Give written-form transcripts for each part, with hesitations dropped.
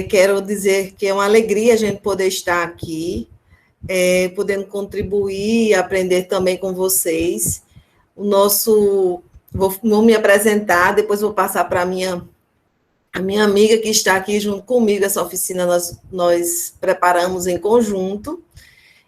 Quero dizer que é uma alegria a gente poder estar aqui, podendo contribuir e aprender também com vocês. Vou me apresentar, depois vou passar para a minha amiga que está aqui junto comigo. Essa oficina nós preparamos em conjunto,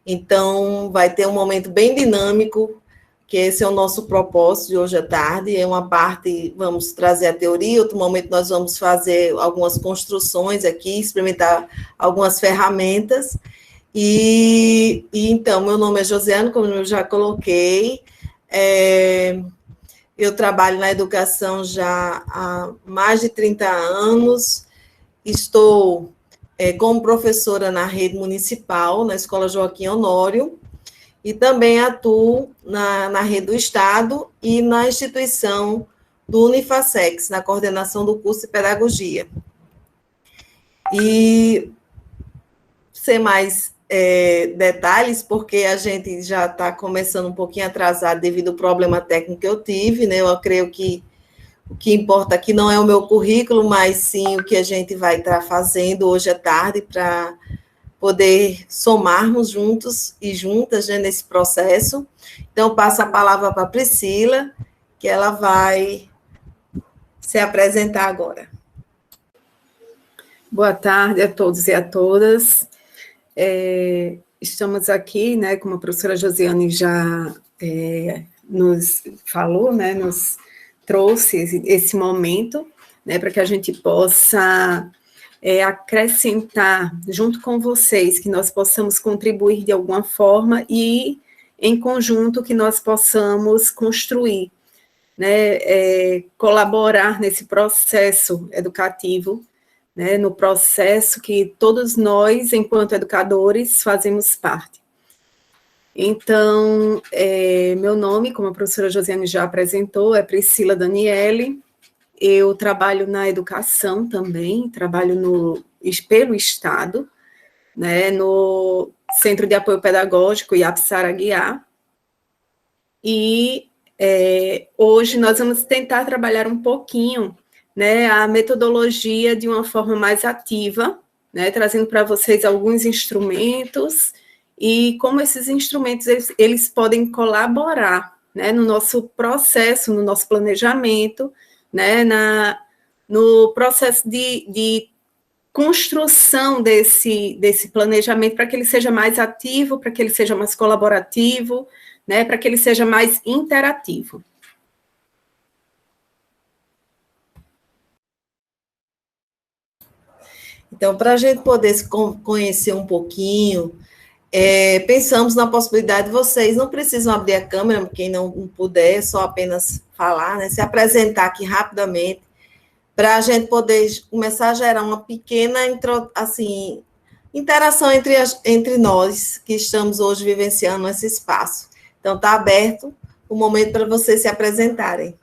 então vai ter um momento bem dinâmico, que esse é o nosso propósito de hoje à tarde. É uma parte, vamos trazer a teoria, outro momento nós vamos fazer algumas construções aqui, experimentar algumas ferramentas. Então, meu nome é Josiane, como eu já coloquei, eu trabalho na educação já há mais de 30 anos, estou como professora na rede municipal, na Escola Joaquim Honório, e também atuo na rede do Estado e na instituição do Unifacex, na coordenação do curso de Pedagogia. E sem mais detalhes, porque a gente já está começando um pouquinho atrasado devido ao problema técnico que eu tive, né? Eu creio que o que importa aqui não é o meu currículo, mas sim o que a gente vai estar fazendo hoje à tarde para poder somarmos juntos e juntas, né, nesse processo. Então, passo a palavra para a Priscila, que ela vai se apresentar agora. Boa tarde a todos e a todas. Estamos aqui, né, como a professora Josiane já nos falou, né, nos trouxe esse momento, né, para que a gente possa acrescentar, junto com vocês, que nós possamos contribuir de alguma forma e, em conjunto, que nós possamos construir, né, colaborar nesse processo educativo, né, no processo que todos nós, enquanto educadores, fazemos parte. Então, meu nome, como a professora Josiane já apresentou, é Priscila Daniele. Eu trabalho na educação também, trabalho pelo Estado, né, no Centro de Apoio Pedagógico Iapsara Aguiar, e hoje nós vamos tentar trabalhar um pouquinho, né, a metodologia de uma forma mais ativa, né, trazendo para vocês alguns instrumentos e como esses instrumentos eles podem colaborar, né, no nosso processo, no nosso planejamento, né, no processo de construção desse planejamento, para que ele seja mais ativo, para que ele seja mais colaborativo, né, para que ele seja mais interativo. Então, para a gente poder se conhecer um pouquinho, pensamos na possibilidade de vocês, não precisam abrir a câmera, quem não puder, só apenas falar, né, se apresentar aqui rapidamente, para a gente poder começar a gerar uma pequena interação entre nós, que estamos hoje vivenciando esse espaço. Então, está aberto o momento para vocês se apresentarem.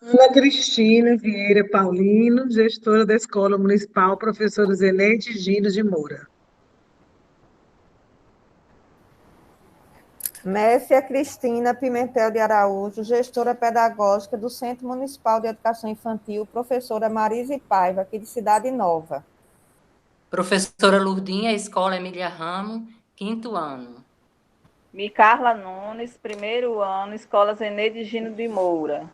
Ana Cristina Vieira Paulino, gestora da Escola Municipal Professora Zeneide Gino de Moura. Messia Cristina Pimentel de Araújo, gestora pedagógica do Centro Municipal de Educação Infantil, professora Marise Paiva, aqui de Cidade Nova. Professora Lurdinha, Escola Emília Ramo, 5º ano. Micarla Nunes, 1º ano, Escola Zeneide Gino de Moura.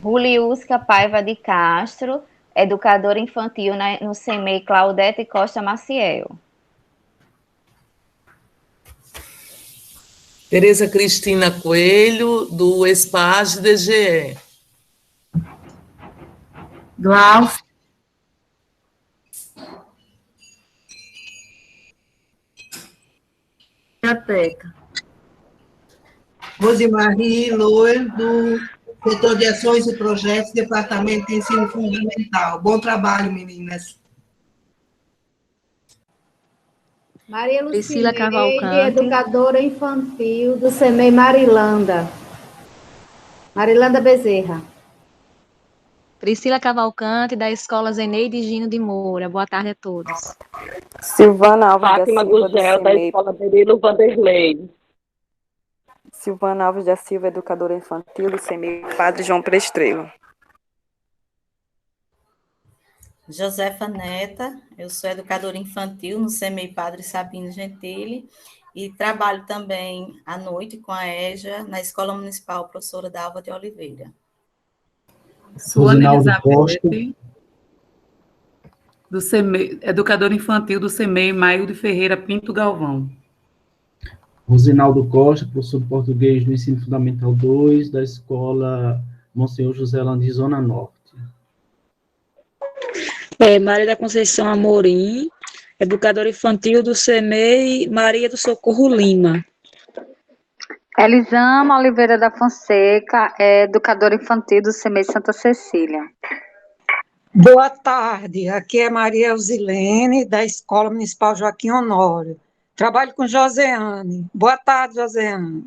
Juliusca Paiva de Castro, educadora infantil no CEMEI Claudete Costa Maciel. Tereza Cristina Coelho, do ESPAG DGE. Glaucio. Biblioteca. Rosemarie Loer, do Setor de Ações e Projetos, Departamento de Ensino Fundamental. Bom trabalho, meninas. Maria Priscila Lucineide, Cavalcante, educadora infantil do CEMEI Marilanda. Marilanda Bezerra. Priscila Cavalcante, da Escola Zeneide Gino de Moura. Boa tarde a todos. Silvana Alves da Fátima Silva, do Gugel, da CEMEI. Escola Berilo Vanderlei. Silvana Alves da Silva, educadora infantil do CEMEI Padre João Prestrelo. Josefa Neta, eu sou educadora infantil no CEMEI Padre Sabino Gentili e trabalho também à noite com a EJA na Escola Municipal Professora Dalva de Oliveira. Sou Ana Elizabeth, do CEMEI, educadora infantil do CEMEI Maio de Ferreira Pinto Galvão. Rosinaldo Costa, professor de português do Ensino Fundamental 2, da Escola Monsenhor José Landim, Zona Norte. Maria da Conceição Amorim, educadora infantil do CEMEI Maria do Socorro Lima. Elisama Oliveira da Fonseca, educadora infantil do CEMEI Santa Cecília. Boa tarde, aqui é Maria Elzilene, da Escola Municipal Joaquim Honório. Trabalho com Joseane. Boa tarde, Joseane.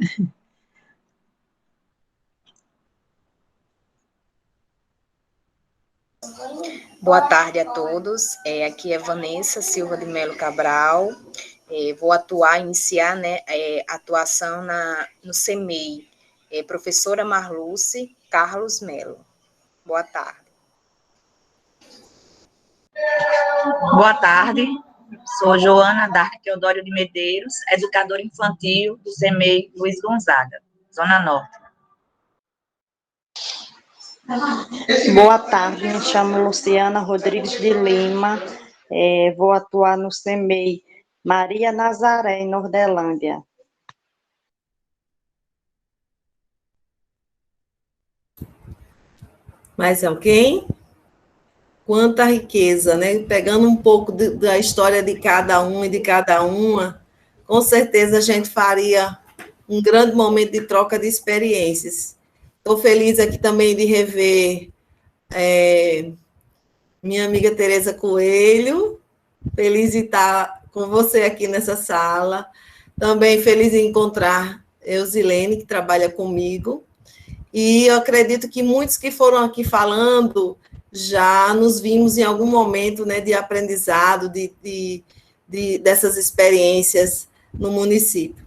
Boa tarde a todos. Aqui é Vanessa Silva de Melo Cabral. Vou iniciar, né, atuação no CEMEI. Professora Marluce Carlos Melo. Boa tarde. Boa tarde. Sou Joana Dark Teodório de Medeiros, educadora infantil do CEMEI Luiz Gonzaga, Zona Norte. Boa tarde, me chamo Luciana Rodrigues de Lima, vou atuar no CEMEI Maria Nazaré, em Nordelândia. Mais alguém? Quanta riqueza, né? Pegando um pouco da história de cada um e de cada uma, com certeza a gente faria um grande momento de troca de experiências. Estou feliz aqui também de rever minha amiga Tereza Coelho, feliz de estar com você aqui nessa sala, também feliz de encontrar Eusilene, que trabalha comigo, e eu acredito que muitos que foram aqui falando já nos vimos em algum momento, né, de aprendizado, dessas experiências no município.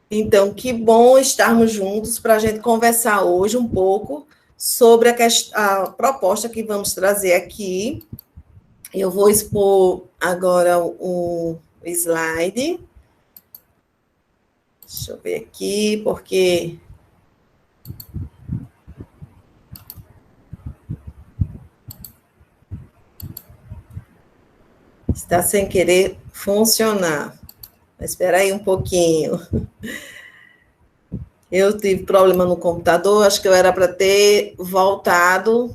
Então, que bom estarmos juntos para a gente conversar hoje um pouco sobre a proposta que vamos trazer aqui. Eu vou expor agora o slide. Deixa eu ver aqui, porque... está sem querer funcionar. Espera aí um pouquinho. Eu tive problema no computador, acho que eu era para ter voltado.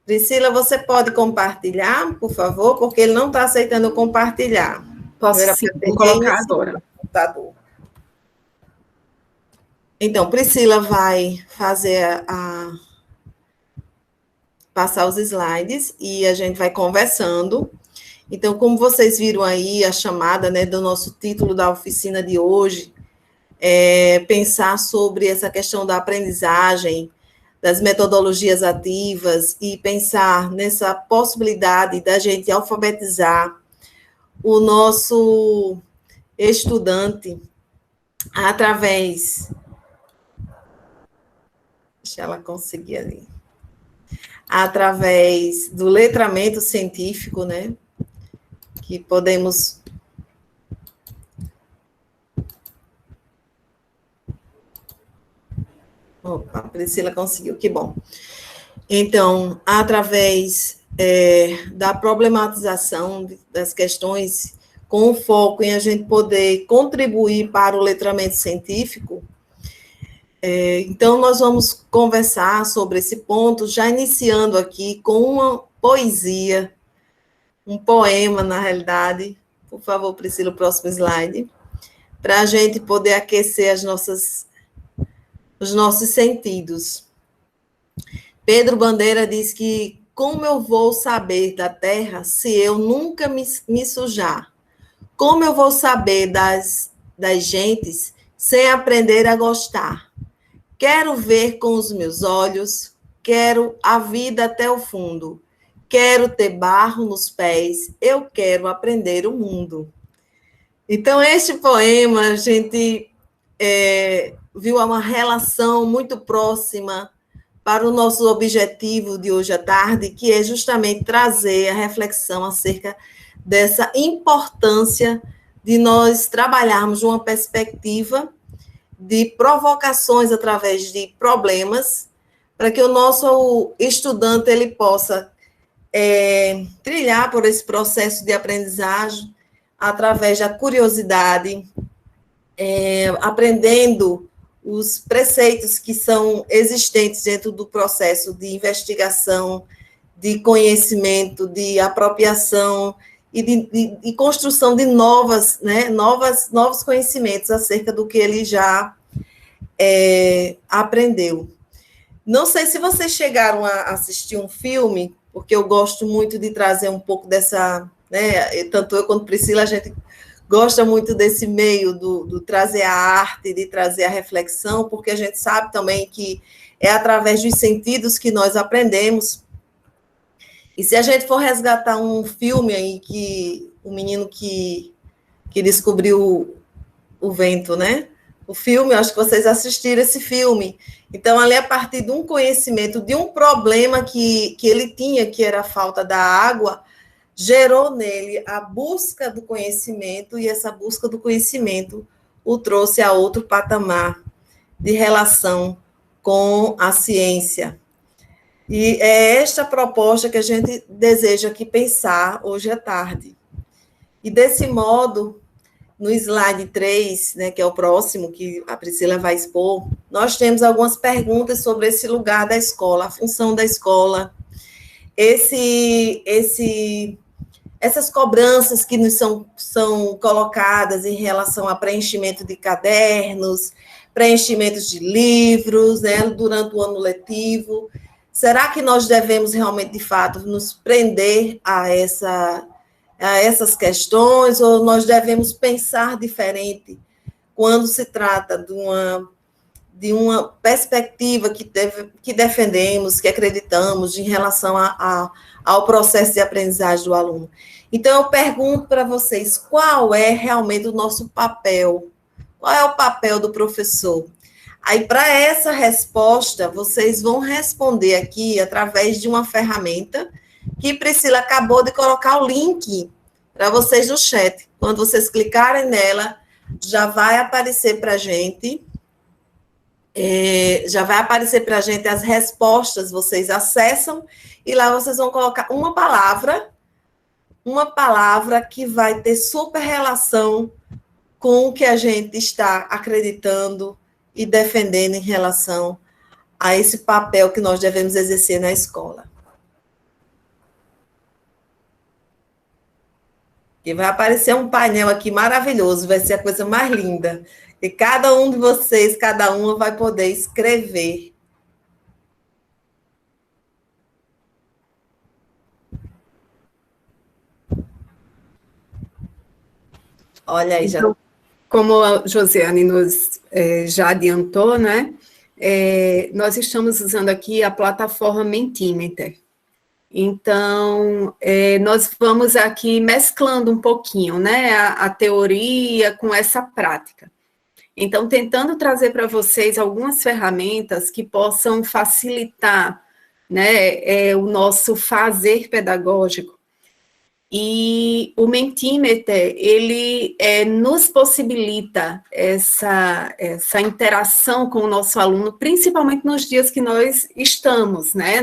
Priscila, você pode compartilhar, por favor? Porque ele não está aceitando compartilhar. Posso sim, vou colocar agora. Computador. Então, Priscila vai fazer passar os slides e a gente vai conversando. Então, como vocês viram aí, a chamada, né, do nosso título da oficina de hoje é pensar sobre essa questão da aprendizagem, das metodologias ativas e pensar nessa possibilidade da gente alfabetizar o nosso estudante através... Deixa ela conseguir ali. Através do letramento científico, né? Que podemos... Opa, a Priscila conseguiu, que bom. Então, através da problematização das questões, com foco em a gente poder contribuir para o letramento científico, então nós vamos conversar sobre esse ponto, já iniciando aqui com uma poesia, um poema, na realidade. Por favor, Priscila, o próximo slide, para a gente poder aquecer os nossos sentidos. Pedro Bandeira diz que como eu vou saber da terra se eu nunca me sujar? Como eu vou saber das gentes sem aprender a gostar? Quero ver com os meus olhos, quero a vida até o fundo. Quero ter barro nos pés, eu quero aprender o mundo. Então, este poema, a gente viu uma relação muito próxima para o nosso objetivo de hoje à tarde, que é justamente trazer a reflexão acerca dessa importância de nós trabalharmos uma perspectiva de provocações através de problemas, para que o nosso estudante ele possa trilhar por esse processo de aprendizagem através da curiosidade, aprendendo os preceitos que são existentes dentro do processo de investigação, de conhecimento, de apropriação e de construção de novos conhecimentos acerca do que ele já aprendeu. Não sei se vocês chegaram a assistir um filme, porque eu gosto muito de trazer um pouco dessa, tanto eu quanto Priscila, a gente gosta muito desse meio do trazer a arte, de trazer a reflexão, porque a gente sabe também que é através dos sentidos que nós aprendemos. E se a gente for resgatar um filme aí, que o menino que descobriu o vento, né? O filme, eu acho que vocês assistiram esse filme. Então, ali, a partir de um conhecimento, de um problema que ele tinha, que era a falta da água, gerou nele a busca do conhecimento, e essa busca do conhecimento o trouxe a outro patamar de relação com a ciência. E é esta proposta que a gente deseja aqui pensar hoje à tarde. E desse modo, no slide 3, que é o próximo, que a Priscila vai expor, nós temos algumas perguntas sobre esse lugar da escola, a função da escola, essas cobranças que nos são colocadas em relação a preenchimento de cadernos, preenchimentos de livros, durante o ano letivo. Será que nós devemos realmente, de fato, nos prender a essas questões, ou nós devemos pensar diferente quando se trata de uma perspectiva que defendemos, que acreditamos em relação ao processo de aprendizagem do aluno? Então, eu pergunto para vocês, qual é realmente o nosso papel? Qual é o papel do professor? Aí, para essa resposta, vocês vão responder aqui através de uma ferramenta que Priscila acabou de colocar o link para vocês no chat. Quando vocês clicarem nela, já vai aparecer para a gente, as respostas, vocês acessam, e lá vocês vão colocar uma palavra que vai ter super relação com o que a gente está acreditando e defendendo em relação a esse papel que nós devemos exercer na escola. E vai aparecer um painel aqui maravilhoso, vai ser a coisa mais linda. E cada um de vocês, cada uma vai poder escrever. Olha aí, já. Então, como a Josiane nos já adiantou, né? Nós estamos usando aqui a plataforma Mentimeter. Então, nós vamos aqui mesclando um pouquinho, né, a teoria com essa prática. Então, tentando trazer para vocês algumas ferramentas que possam facilitar, né, o nosso fazer pedagógico. E o Mentimeter, ele nos possibilita essa interação com o nosso aluno, principalmente nos dias que nós estamos, né,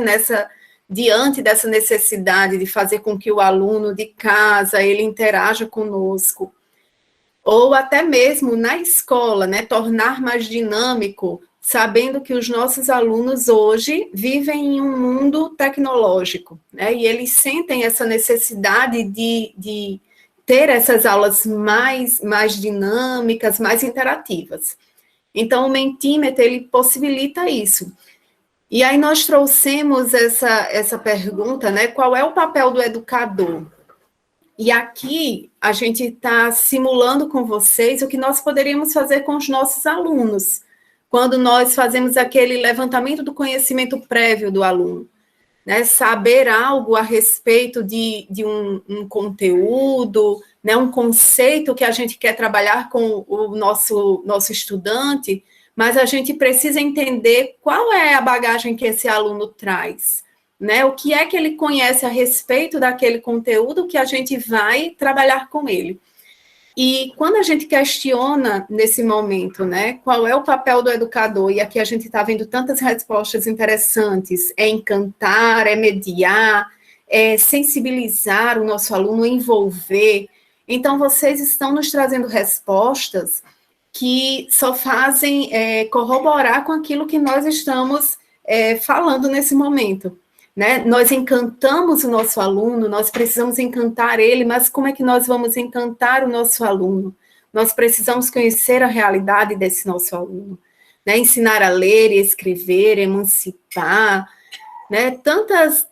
diante dessa necessidade de fazer com que o aluno de casa, ele interaja conosco, ou até mesmo na escola, né, tornar mais dinâmico, sabendo que os nossos alunos hoje vivem em um mundo tecnológico, né, e eles sentem essa necessidade de ter essas aulas mais dinâmicas, mais interativas. Então, o Mentimeter, ele possibilita isso. E aí nós trouxemos essa pergunta, né, qual é o papel do educador? E aqui a gente está simulando com vocês o que nós poderíamos fazer com os nossos alunos, quando nós fazemos aquele levantamento do conhecimento prévio do aluno, né? Saber algo a respeito de um conteúdo, né? Um conceito que a gente quer trabalhar com o nosso estudante, mas a gente precisa entender qual é a bagagem que esse aluno traz, né? O que é que ele conhece a respeito daquele conteúdo que a gente vai trabalhar com ele. E quando a gente questiona nesse momento, né, qual é o papel do educador, e aqui a gente está vendo tantas respostas interessantes, é encantar, é mediar, é sensibilizar o nosso aluno, envolver. Então, vocês estão nos trazendo respostas que só fazem corroborar com aquilo que nós estamos falando nesse momento. Né? Nós encantamos o nosso aluno, nós precisamos encantar ele, mas como é que nós vamos encantar o nosso aluno? Nós precisamos conhecer a realidade desse nosso aluno, né? Ensinar a ler e escrever, emancipar, né? Tantas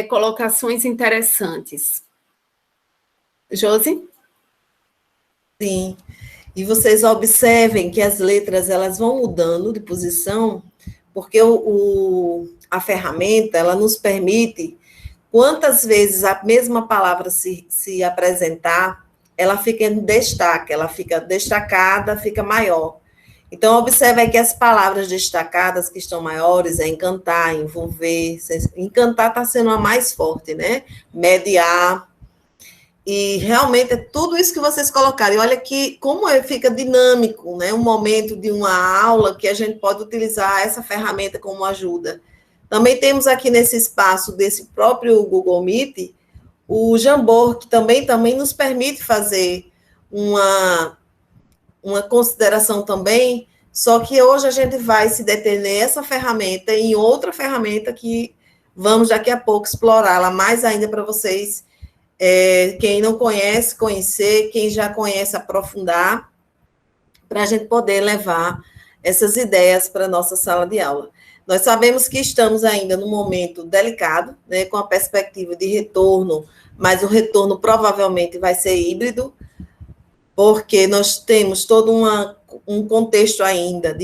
colocações interessantes. Josi? Sim, e vocês observem que as letras elas vão mudando de posição, porque a ferramenta, ela nos permite, quantas vezes a mesma palavra se apresentar, ela fica em destaque, ela fica destacada, fica maior. Então, observe que as palavras destacadas que estão maiores é encantar, envolver, encantar está sendo a mais forte, né? Mediar, e realmente é tudo isso que vocês colocaram. E olha que como fica dinâmico, né? Um momento de uma aula que a gente pode utilizar essa ferramenta como ajuda. Também temos aqui nesse espaço desse próprio Google Meet, o Jamboard, que também nos permite fazer uma consideração também, só que hoje a gente vai se deter nessa ferramenta em outra ferramenta que vamos daqui a pouco explorá-la mais ainda para vocês, quem não conhece, conhecer, quem já conhece, aprofundar, para a gente poder levar essas ideias para a nossa sala de aula. Nós sabemos que estamos ainda num momento delicado, né, com a perspectiva de retorno, mas o retorno provavelmente vai ser híbrido, porque nós temos todo um contexto ainda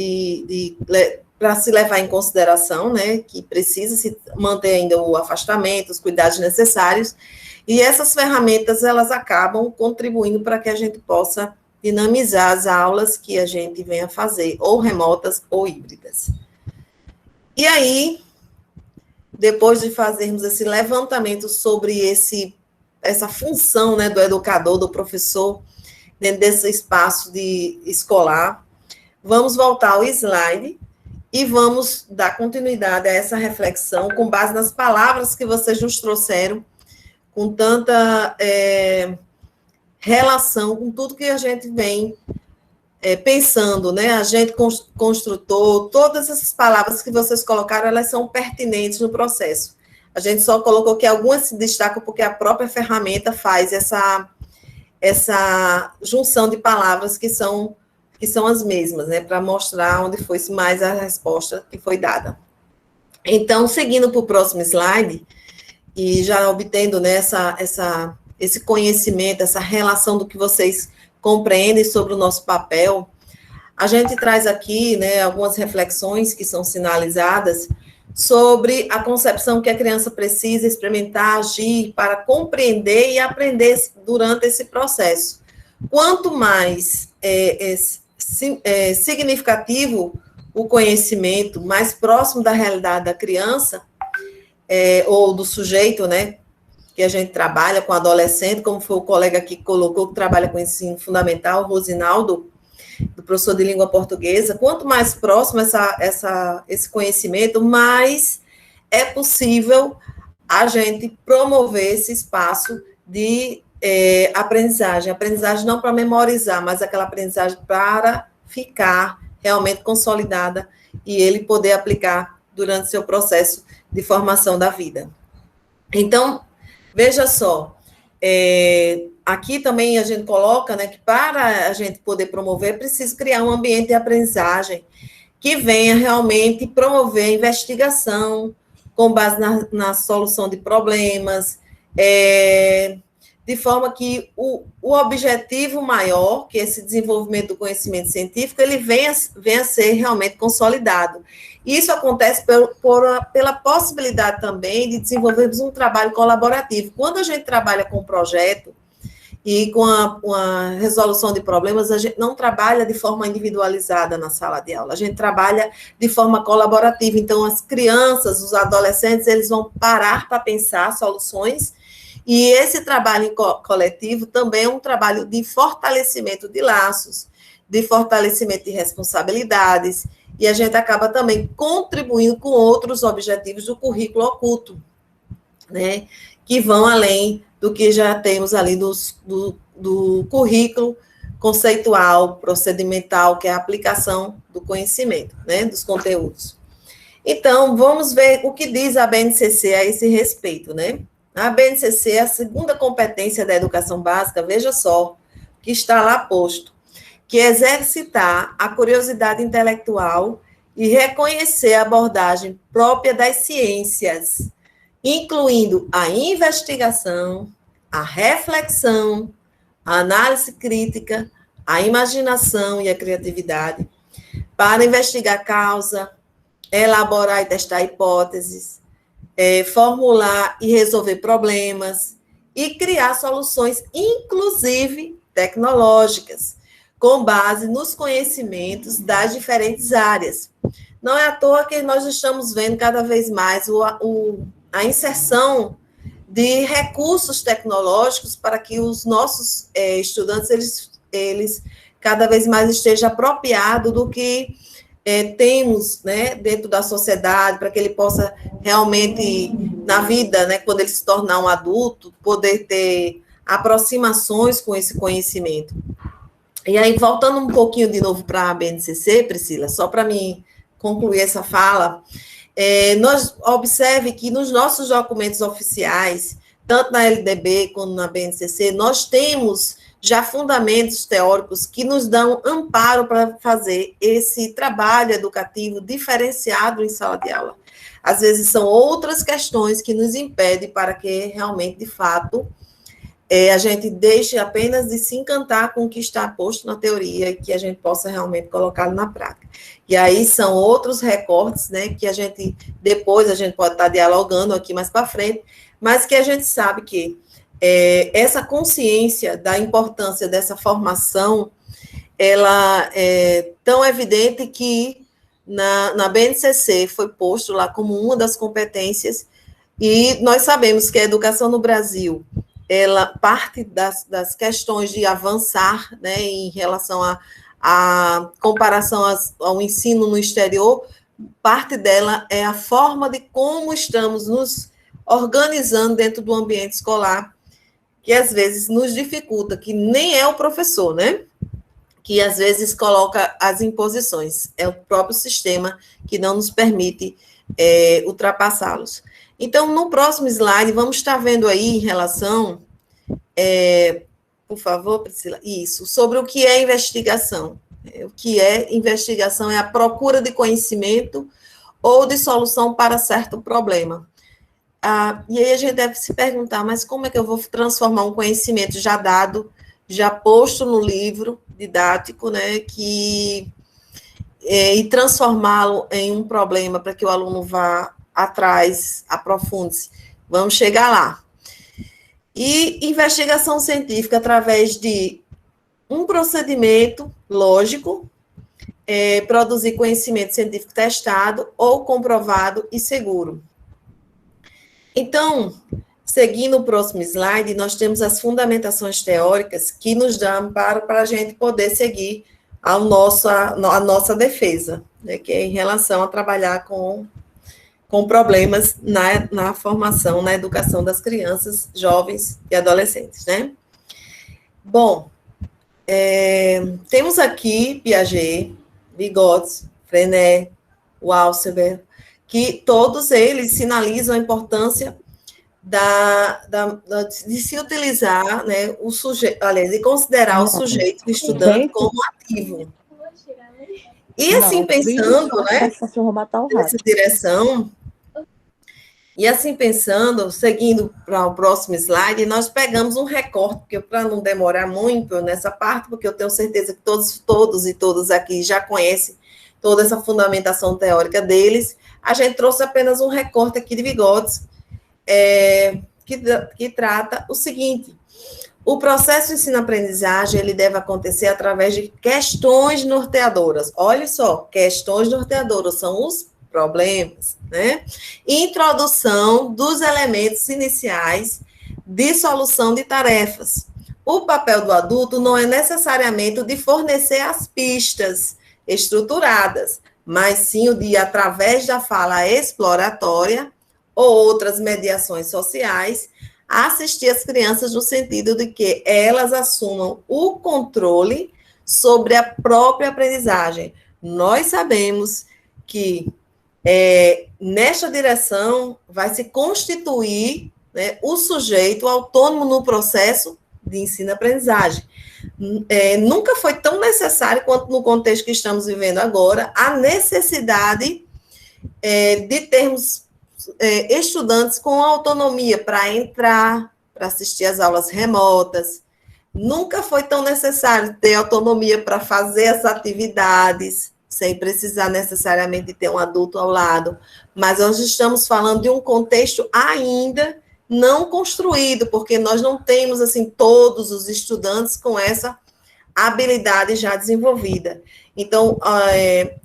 para se levar em consideração, né, que precisa se manter ainda o afastamento, os cuidados necessários, e essas ferramentas, elas acabam contribuindo para que a gente possa dinamizar as aulas que a gente venha fazer, ou remotas ou híbridas. E aí, depois de fazermos esse levantamento sobre essa função, né, do educador, do professor, dentro desse espaço escolar, vamos voltar ao slide e vamos dar continuidade a essa reflexão com base nas palavras que vocês nos trouxeram, com tanta relação com tudo que a gente vem pensando, né? Agente construtor, todas essas palavras que vocês colocaram, elas são pertinentes no processo. A gente só colocou que algumas se destacam porque a própria ferramenta faz essa junção de palavras que são as mesmas, né? Para mostrar onde foi mais a resposta que foi dada. Então, seguindo para o próximo slide, e já obtendo, né, esse conhecimento, essa relação do que vocês compreendem sobre o nosso papel, a gente traz aqui, né, algumas reflexões que são sinalizadas sobre a concepção que a criança precisa experimentar, agir, para compreender e aprender durante esse processo. Quanto mais significativo o conhecimento, mais próximo da realidade da criança, ou do sujeito, né, que a gente trabalha com adolescente, como foi o colega aqui que colocou, que trabalha com ensino fundamental, Rosinaldo, do professor de língua portuguesa, quanto mais próximo esse conhecimento, mais é possível a gente promover esse espaço de aprendizagem. Aprendizagem não para memorizar, mas aquela aprendizagem para ficar realmente consolidada e ele poder aplicar durante seu processo de formação da vida. Então, veja só, aqui também a gente coloca, né, que para a gente poder promover, é preciso criar um ambiente de aprendizagem que venha realmente promover a investigação com base na solução de problemas, de forma que o objetivo maior, que é esse desenvolvimento do conhecimento científico, ele venha a ser realmente consolidado. E isso acontece pela possibilidade também de desenvolvermos um trabalho colaborativo. Quando a gente trabalha com um projeto e com a resolução de problemas, a gente não trabalha de forma individualizada na sala de aula, a gente trabalha de forma colaborativa. Então, as crianças, os adolescentes, eles vão parar para pensar soluções, e esse trabalho coletivo também é um trabalho de fortalecimento de laços, de fortalecimento de responsabilidades, e a gente acaba também contribuindo com outros objetivos do currículo oculto, né, que vão além do que já temos ali do currículo conceitual, procedimental, que é a aplicação do conhecimento, né, dos conteúdos. Então, vamos ver o que diz a BNCC a esse respeito, né? A BNCC é a segunda competência da educação básica, veja só, que está lá posto, que é exercitar a curiosidade intelectual e reconhecer a abordagem própria das ciências, incluindo a investigação, a reflexão, a análise crítica, a imaginação e a criatividade, para investigar causa, elaborar e testar hipóteses, formular e resolver problemas e criar soluções, inclusive tecnológicas, com base nos conhecimentos das diferentes áreas. Não é à toa que nós estamos vendo cada vez mais a inserção de recursos tecnológicos para que os nossos estudantes, eles cada vez mais estejam apropriados do que temos, né, dentro da sociedade, para que ele possa realmente, na vida, né, quando ele se tornar um adulto, poder ter aproximações com esse conhecimento. E aí, voltando um pouquinho de novo para a BNCC, Priscila, só para mim concluir essa fala, nós observe que nos nossos documentos oficiais, tanto na LDB como na BNCC, nós temos já fundamentos teóricos que nos dão amparo para fazer esse trabalho educativo diferenciado em sala de aula. Às vezes são outras questões que nos impedem para que realmente, de fato, a gente deixe apenas de se encantar com o que está posto na teoria e que a gente possa realmente colocá-lo na prática. E aí são outros recortes, né, que depois a gente pode estar dialogando aqui mais para frente, mas que a gente sabe que essa consciência da importância dessa formação, ela é tão evidente que na BNCC foi posto lá como uma das competências, e nós sabemos que a educação no Brasil, ela parte das questões de avançar, né, em relação à comparação ao ensino no exterior, parte dela é a forma de como estamos nos organizando dentro do ambiente escolar, que às vezes nos dificulta, que nem é o professor, né? Que às vezes coloca as imposições, é o próprio sistema que não nos permite ultrapassá-los. Então, no próximo slide, vamos estar vendo aí em relação, por favor, Priscila, isso, sobre o que é investigação. O que é investigação é a procura de conhecimento ou de solução para certo problema. E aí a gente deve se perguntar, mas como é que eu vou transformar um conhecimento já dado, já posto no livro didático, né, e transformá-lo em um problema para que o aluno vá atrás, aprofunde-se. Vamos chegar lá. E investigação científica através de um procedimento lógico, produzir conhecimento científico testado ou comprovado e seguro. Então, seguindo o próximo slide, nós temos as fundamentações teóricas que nos dão amparo para a gente poder seguir a nossa defesa, né, que é em relação a trabalhar com problemas na formação, na educação das crianças, jovens e adolescentes, né? Bom, temos aqui Piaget, Vygotsky, Freinet, Walserberg, que todos eles sinalizam a importância de se utilizar, né, o sujeito, aliás, de considerar o sujeito, o estudante, como ativo. E assim, pensando, né, nessa direção, E assim pensando, seguindo para o próximo slide, nós pegamos um recorte, porque para não demorar muito nessa parte, porque eu tenho certeza que todos e todas aqui já conhecem toda essa fundamentação teórica deles, a gente trouxe apenas um recorte aqui de Vygotsky, que trata o seguinte: o processo de ensino-aprendizagem ele deve acontecer através de questões norteadoras. Olha só, questões norteadoras são os problemas, né? Introdução dos elementos iniciais de solução de tarefas. O papel do adulto não é necessariamente o de fornecer as pistas estruturadas, mas sim o de, através da fala exploratória ou outras mediações sociais, assistir as crianças no sentido de que elas assumam o controle sobre a própria aprendizagem. Nós sabemos que nesta direção vai se constituir, né, o sujeito autônomo no processo de ensino-aprendizagem. Nunca foi tão necessário quanto no contexto que estamos vivendo agora, a necessidade de termos estudantes com autonomia para entrar, para assistir às aulas remotas. Nunca foi tão necessário ter autonomia para fazer as atividades, sem precisar necessariamente ter um adulto ao lado. Mas nós estamos falando de um contexto ainda não construído, porque nós não temos, assim, todos os estudantes com essa habilidade já desenvolvida. Então,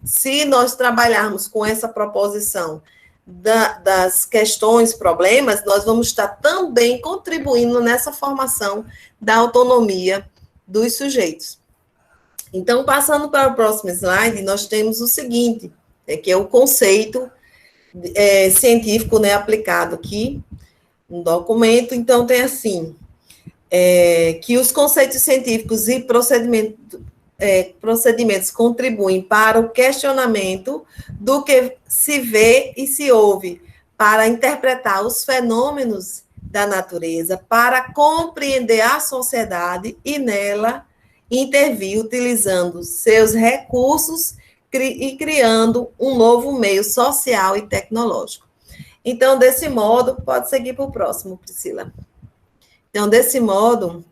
se nós trabalharmos com essa proposição das questões, problemas, nós vamos estar também contribuindo nessa formação da autonomia dos sujeitos. Então, passando para o próximo slide, nós temos o seguinte, que é o conceito científico, né, aplicado aqui no documento. Então, tem assim, que os conceitos científicos e procedimentos contribuem para o questionamento do que se vê e se ouve, para interpretar os fenômenos da natureza, para compreender a sociedade e nela intervir utilizando seus recursos e criando um novo meio social e tecnológico. Então, desse modo, pode seguir para o próximo, Priscila. Então, desse modo,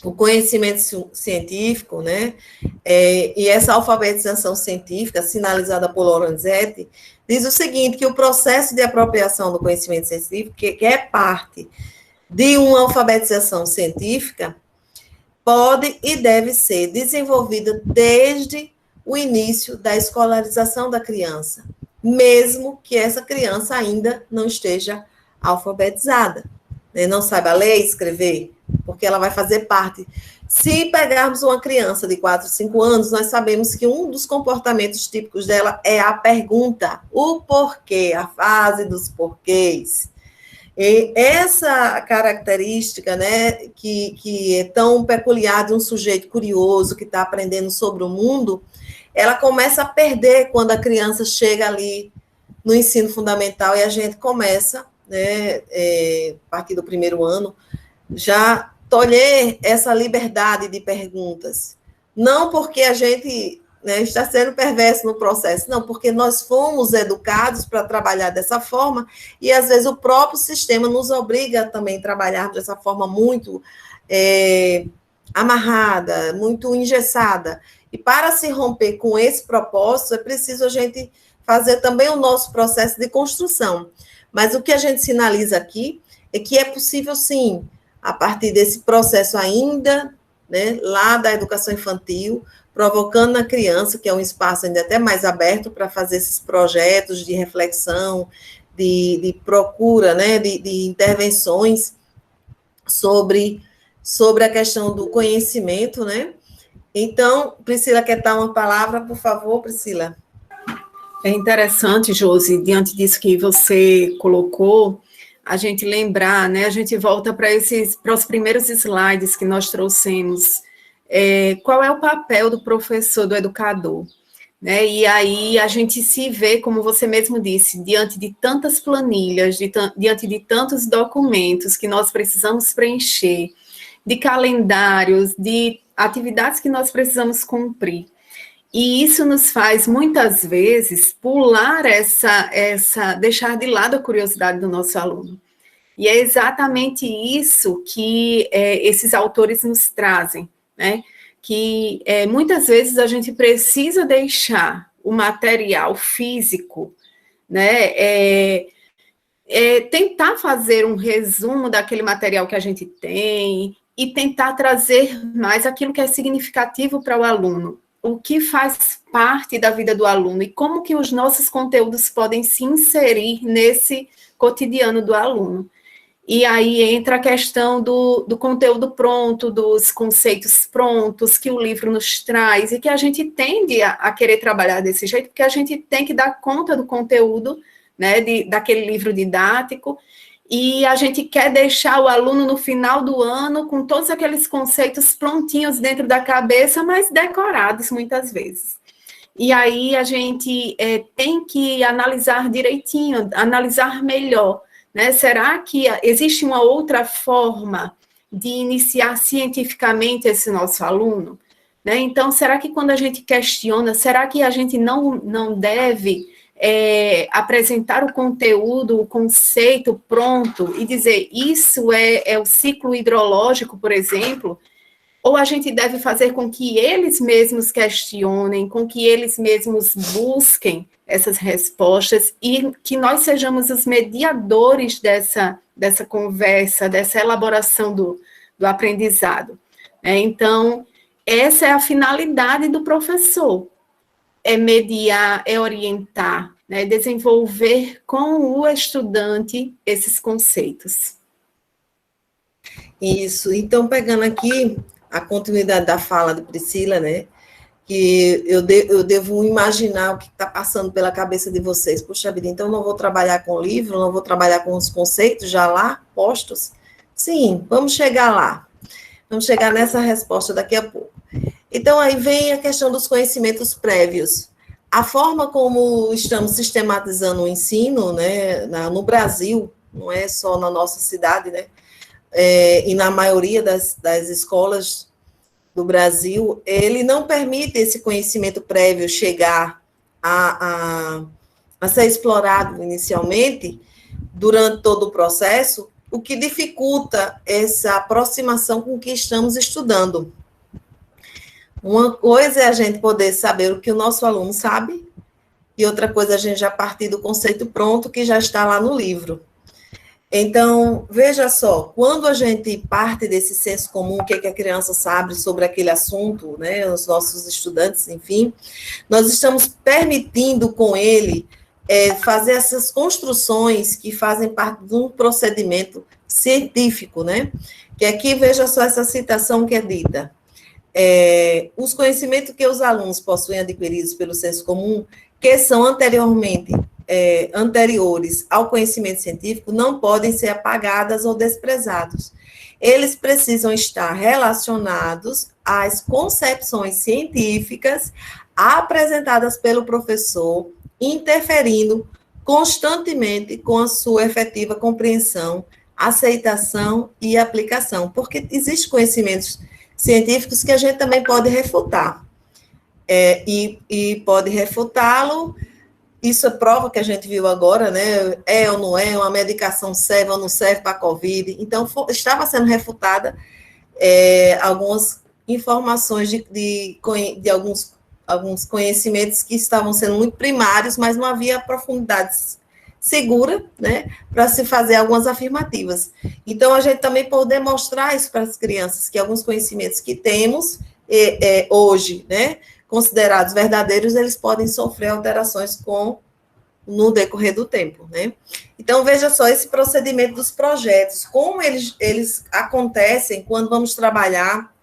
o conhecimento científico, né, e essa alfabetização científica, sinalizada por Lorenzetti, diz o seguinte, que o processo de apropriação do conhecimento científico, que é parte de uma alfabetização científica, pode e deve ser desenvolvida desde o início da escolarização da criança, mesmo que essa criança ainda não esteja alfabetizada, né, não saiba ler e escrever, porque ela vai fazer parte. Se pegarmos uma criança de 4, 5 anos, nós sabemos que um dos comportamentos típicos dela é a pergunta, o porquê, a fase dos porquês. E essa característica, né, que é tão peculiar de um sujeito curioso que está aprendendo sobre o mundo, ela começa a perder quando a criança chega ali no ensino fundamental e a gente começa, né, a partir do primeiro ano, já tolher essa liberdade de perguntas. Não porque a gente, né, está sendo perverso no processo, não, porque nós fomos educados para trabalhar dessa forma e, às vezes, o próprio sistema nos obriga também a trabalhar dessa forma muito amarrada, muito engessada. E para se romper com esse propósito, é preciso a gente fazer também o nosso processo de construção. Mas o que a gente sinaliza aqui é que é possível, sim, a partir desse processo ainda, né, lá da educação infantil, provocando na criança, que é um espaço ainda até mais aberto para fazer esses projetos de reflexão, de procura, né, de intervenções sobre a questão do conhecimento, né? Então, Priscila, quer dar uma palavra, por favor, Priscila? É interessante, Josi, diante disso que você colocou, a gente lembrar, né, a gente volta para os primeiros slides que nós trouxemos, qual é o papel do professor, do educador, né, e aí a gente se vê, como você mesmo disse, diante de tantas planilhas, diante de tantos documentos que nós precisamos preencher, de calendários, de atividades que nós precisamos cumprir. E isso nos faz, muitas vezes, pular deixar de lado a curiosidade do nosso aluno. E é exatamente isso que esses autores nos trazem, né? Que muitas vezes a gente precisa deixar o material físico, né? Tentar fazer um resumo daquele material que a gente tem e tentar trazer mais aquilo que é significativo para o aluno, o que faz parte da vida do aluno e como que os nossos conteúdos podem se inserir nesse cotidiano do aluno. E aí entra a questão do conteúdo pronto, dos conceitos prontos que o livro nos traz e que a gente tende a querer trabalhar desse jeito, porque a gente tem que dar conta do conteúdo, né, daquele livro didático, e a gente quer deixar o aluno no final do ano com todos aqueles conceitos prontinhos dentro da cabeça, mas decorados muitas vezes. E aí a gente tem que analisar direitinho, analisar melhor, né? Será que existe uma outra forma de iniciar cientificamente esse nosso aluno? Né? Então, será que quando a gente questiona, será que a gente não deve apresentar o conteúdo, o conceito pronto e dizer isso é o ciclo hidrológico, por exemplo? Ou a gente deve fazer com que eles mesmos questionem, com que eles mesmos busquem essas respostas e que nós sejamos os mediadores dessa conversa, dessa elaboração do aprendizado. Então, essa é a finalidade do professor, é mediar, é orientar, né, desenvolver com o estudante esses conceitos. Isso, então, pegando aqui a continuidade da fala de Priscila, né, que eu devo imaginar o que está passando pela cabeça de vocês. Puxa vida, então não vou trabalhar com o livro, não vou trabalhar com os conceitos já lá postos? Sim, vamos chegar lá. Vamos chegar nessa resposta daqui a pouco. Então, aí vem a questão dos conhecimentos prévios. A forma como estamos sistematizando o ensino, né, no Brasil, não é só na nossa cidade, né, e na maioria das escolas do Brasil, ele não permite esse conhecimento prévio chegar a ser explorado inicialmente, durante todo o processo, o que dificulta essa aproximação com o que estamos estudando. Uma coisa é a gente poder saber o que o nosso aluno sabe, e outra coisa é a gente já partir do conceito pronto que já está lá no livro. Então, veja só, quando a gente parte desse senso comum, o que a criança sabe sobre aquele assunto, né, os nossos estudantes, enfim, nós estamos permitindo com ele fazer essas construções que fazem parte de um procedimento científico, né, que aqui, veja só essa citação que é dita. Os conhecimentos que os alunos possuem adquiridos pelo senso comum, que são anteriores ao conhecimento científico, não podem ser apagadas ou desprezados. Eles precisam estar relacionados às concepções científicas apresentadas pelo professor, interferindo constantemente com a sua efetiva compreensão, aceitação e aplicação, porque existem conhecimentos científicos que a gente também pode refutar, e pode refutá-lo. Isso é prova que a gente viu agora, né? É ou não é, uma medicação serve ou não serve para a Covid. Então, estava sendo refutada algumas informações de alguns conhecimentos que estavam sendo muito primários, mas não havia profundidades segura, né, para se fazer algumas afirmativas. Então, a gente também pode demonstrar isso para as crianças, que alguns conhecimentos que temos hoje, né, considerados verdadeiros, eles podem sofrer alterações no decorrer do tempo, né? Então, veja só esse procedimento dos projetos, como eles acontecem quando vamos trabalhar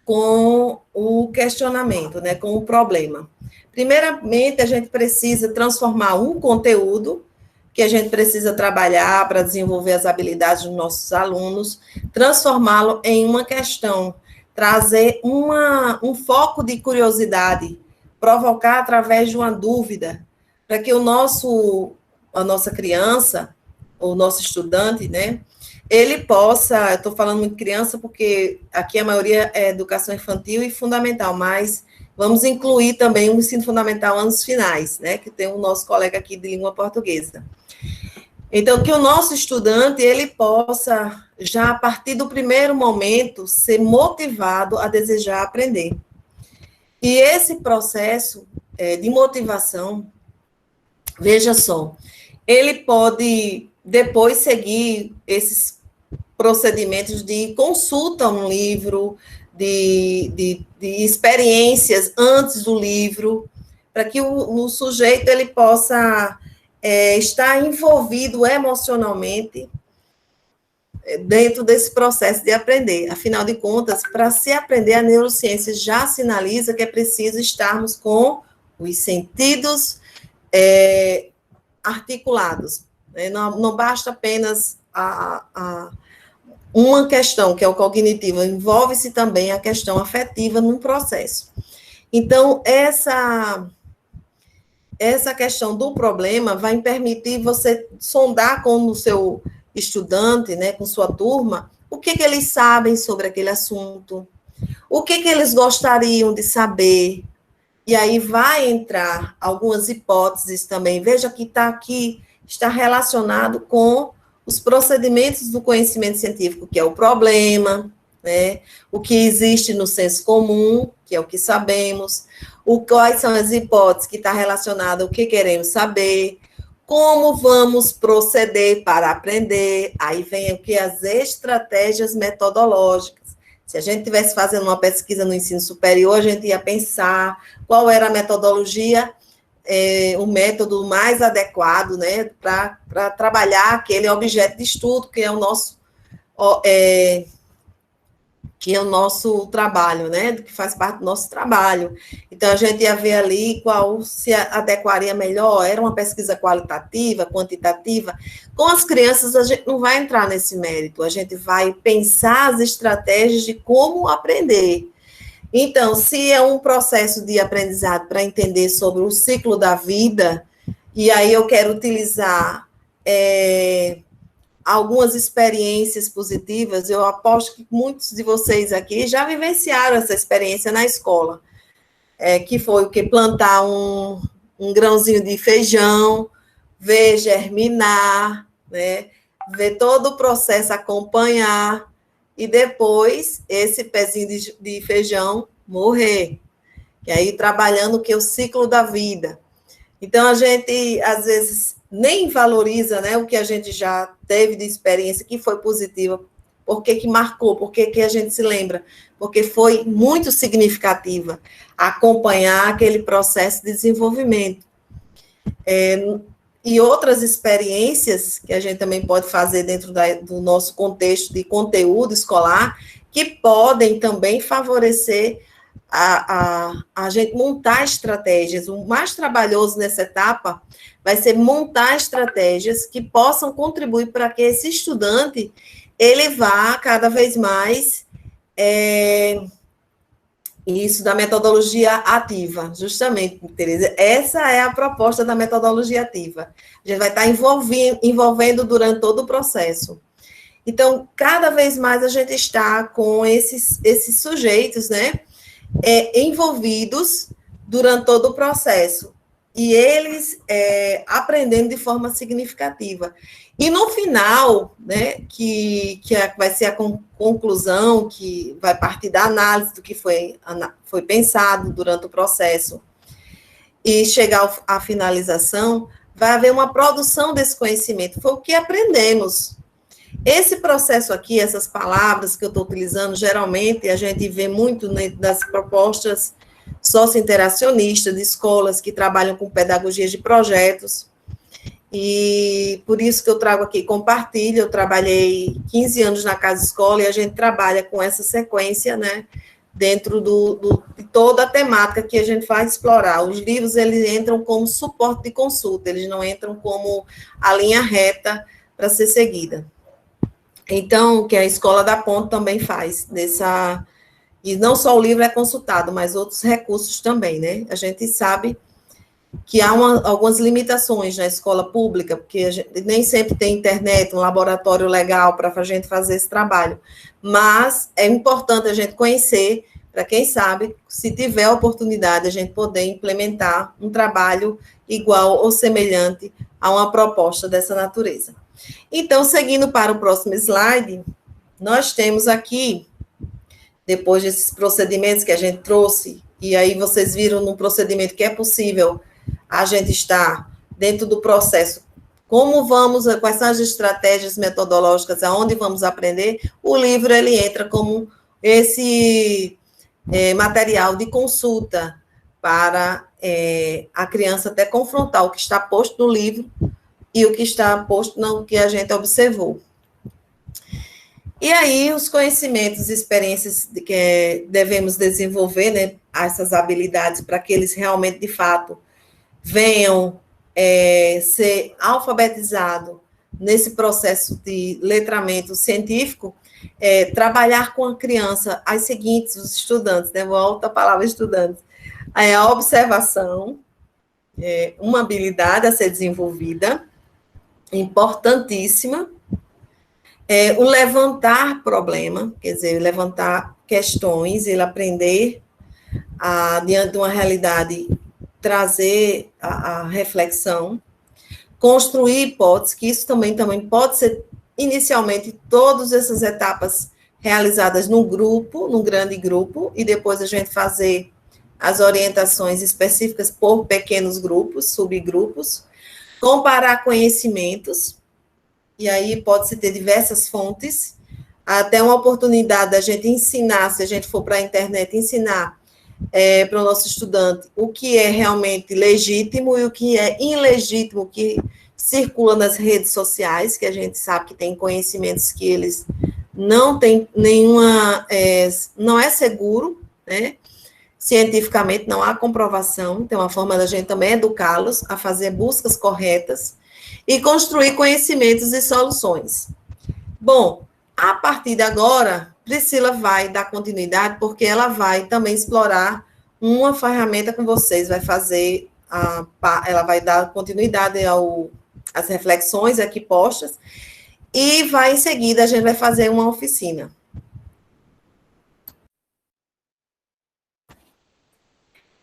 com o questionamento, né, com o problema. Primeiramente, a gente precisa transformar um conteúdo que a gente precisa trabalhar para desenvolver as habilidades dos nossos alunos, transformá-lo em uma questão, trazer um foco de curiosidade, provocar através de uma dúvida, para que a nossa criança, o nosso estudante, né, ele possa, eu estou falando muito criança porque aqui a maioria é educação infantil e fundamental, mas vamos incluir também o ensino fundamental anos finais, né, que tem o nosso colega aqui de língua portuguesa. Então, que o nosso estudante, ele possa, já a partir do primeiro momento, ser motivado a desejar aprender. E esse processo de motivação, veja só, ele pode depois seguir esses procedimentos de consulta a um livro, de experiências antes do livro, para que o sujeito ele possa estar envolvido emocionalmente dentro desse processo de aprender. Afinal de contas, para se aprender, a neurociência já sinaliza que é preciso estarmos com os sentidos articulados. Não basta apenas uma questão, que é o cognitivo, envolve-se também a questão afetiva num processo. Então, essa questão do problema vai permitir você sondar com o seu estudante, né, com sua turma, o que eles sabem sobre aquele assunto, o que eles gostariam de saber, e aí vai entrar algumas hipóteses também. Veja que está relacionado com os procedimentos do conhecimento científico, que é o problema, né, o que existe no senso comum, que é o que sabemos, quais são as hipóteses que está relacionado ao que queremos saber, como vamos proceder para aprender, aí vem o que? As estratégias metodológicas. Se a gente estivesse fazendo uma pesquisa no ensino superior, a gente ia pensar qual era a metodologia, o método mais adequado, né, para trabalhar aquele objeto de estudo, que é o nosso trabalho, né, que faz parte do nosso trabalho. Então, a gente ia ver ali qual se adequaria melhor, era uma pesquisa qualitativa, quantitativa. Com as crianças, a gente não vai entrar nesse mérito, a gente vai pensar as estratégias de como aprender. Então, se é um processo de aprendizado para entender sobre o ciclo da vida, e aí eu quero utilizar algumas experiências positivas, eu aposto que muitos de vocês aqui já vivenciaram essa experiência na escola, que foi o que? Plantar um grãozinho de feijão, ver germinar, né? Ver todo o processo, acompanhar, e depois esse pezinho de feijão morrer. E aí trabalhando o que é o ciclo da vida. Então, a gente, às vezes, nem valoriza, né, o que a gente já teve de experiência, que foi positiva, por que marcou, por que a gente se lembra, porque foi muito significativa acompanhar aquele processo de desenvolvimento. E outras experiências que a gente também pode fazer dentro do nosso contexto de conteúdo escolar, que podem também favorecer a gente montar estratégias. O mais trabalhoso nessa etapa vai ser montar estratégias que possam contribuir para que esse estudante ele vá cada vez mais isso da metodologia ativa, justamente, Tereza. Essa é a proposta da metodologia ativa. A gente vai estar envolvendo durante todo o processo. Então, cada vez mais a gente está com esses sujeitos, né, envolvidos durante todo o processo. E eles aprendendo de forma significativa. E no final, né, que vai ser a conclusão, que vai partir da análise do que foi pensado durante o processo, e chegar à finalização, vai haver uma produção desse conhecimento. Foi o que aprendemos. Esse processo aqui, essas palavras que eu estou utilizando, geralmente a gente vê muito das propostas socio-interacionistas de escolas que trabalham com pedagogias de projetos, e por isso que eu trago aqui, compartilho. Eu trabalhei 15 anos na Casa Escola e a gente trabalha com essa sequência, né, dentro de toda a temática que a gente vai explorar. Os livros, eles entram como suporte de consulta, eles não entram como a linha reta para ser seguida. Então, que a Escola da Ponte também faz, e não só o livro é consultado, mas outros recursos também, né? A gente sabe que há algumas limitações na escola pública, porque a gente nem sempre tem internet, um laboratório legal para a gente fazer esse trabalho, mas é importante a gente conhecer para quem sabe, se tiver a oportunidade, a gente poder implementar um trabalho igual ou semelhante a uma proposta dessa natureza. Então, seguindo para o próximo slide, nós temos aqui, depois desses procedimentos que a gente trouxe, e aí vocês viram no procedimento que é possível a gente estar dentro do processo, quais são as estratégias metodológicas, aonde vamos aprender, o livro ele entra como esse material de consulta para a criança até confrontar o que está posto no livro e o que está posto no que a gente observou. E aí, os conhecimentos e experiências que devemos desenvolver, né, essas habilidades para que eles realmente, de fato, venham ser alfabetizados nesse processo de letramento científico, trabalhar com a criança as seguintes, os estudantes, né, volta a palavra estudantes, a observação, uma habilidade a ser desenvolvida, importantíssima, o levantar problema, quer dizer, levantar questões, ele aprender diante de uma realidade, trazer a reflexão, construir hipóteses, que isso também pode ser, inicialmente, todas essas etapas realizadas num grande grupo, e depois a gente fazer as orientações específicas por pequenos grupos, subgrupos, comparar conhecimentos, e aí pode-se ter diversas fontes, até uma oportunidade da gente ensinar, se a gente for para a internet, ensinar para o nosso estudante o que é realmente legítimo e o que é ilegítimo, que circula nas redes sociais, que a gente sabe que tem conhecimentos que eles não têm nenhuma, não é seguro, né? Cientificamente não há comprovação, tem uma forma da gente também educá-los a fazer buscas corretas e construir conhecimentos e soluções. Bom, a partir de agora, Priscila vai dar continuidade, porque ela vai também explorar uma ferramenta com vocês, ela vai dar continuidade às reflexões aqui postas, e em seguida, a gente vai fazer uma oficina.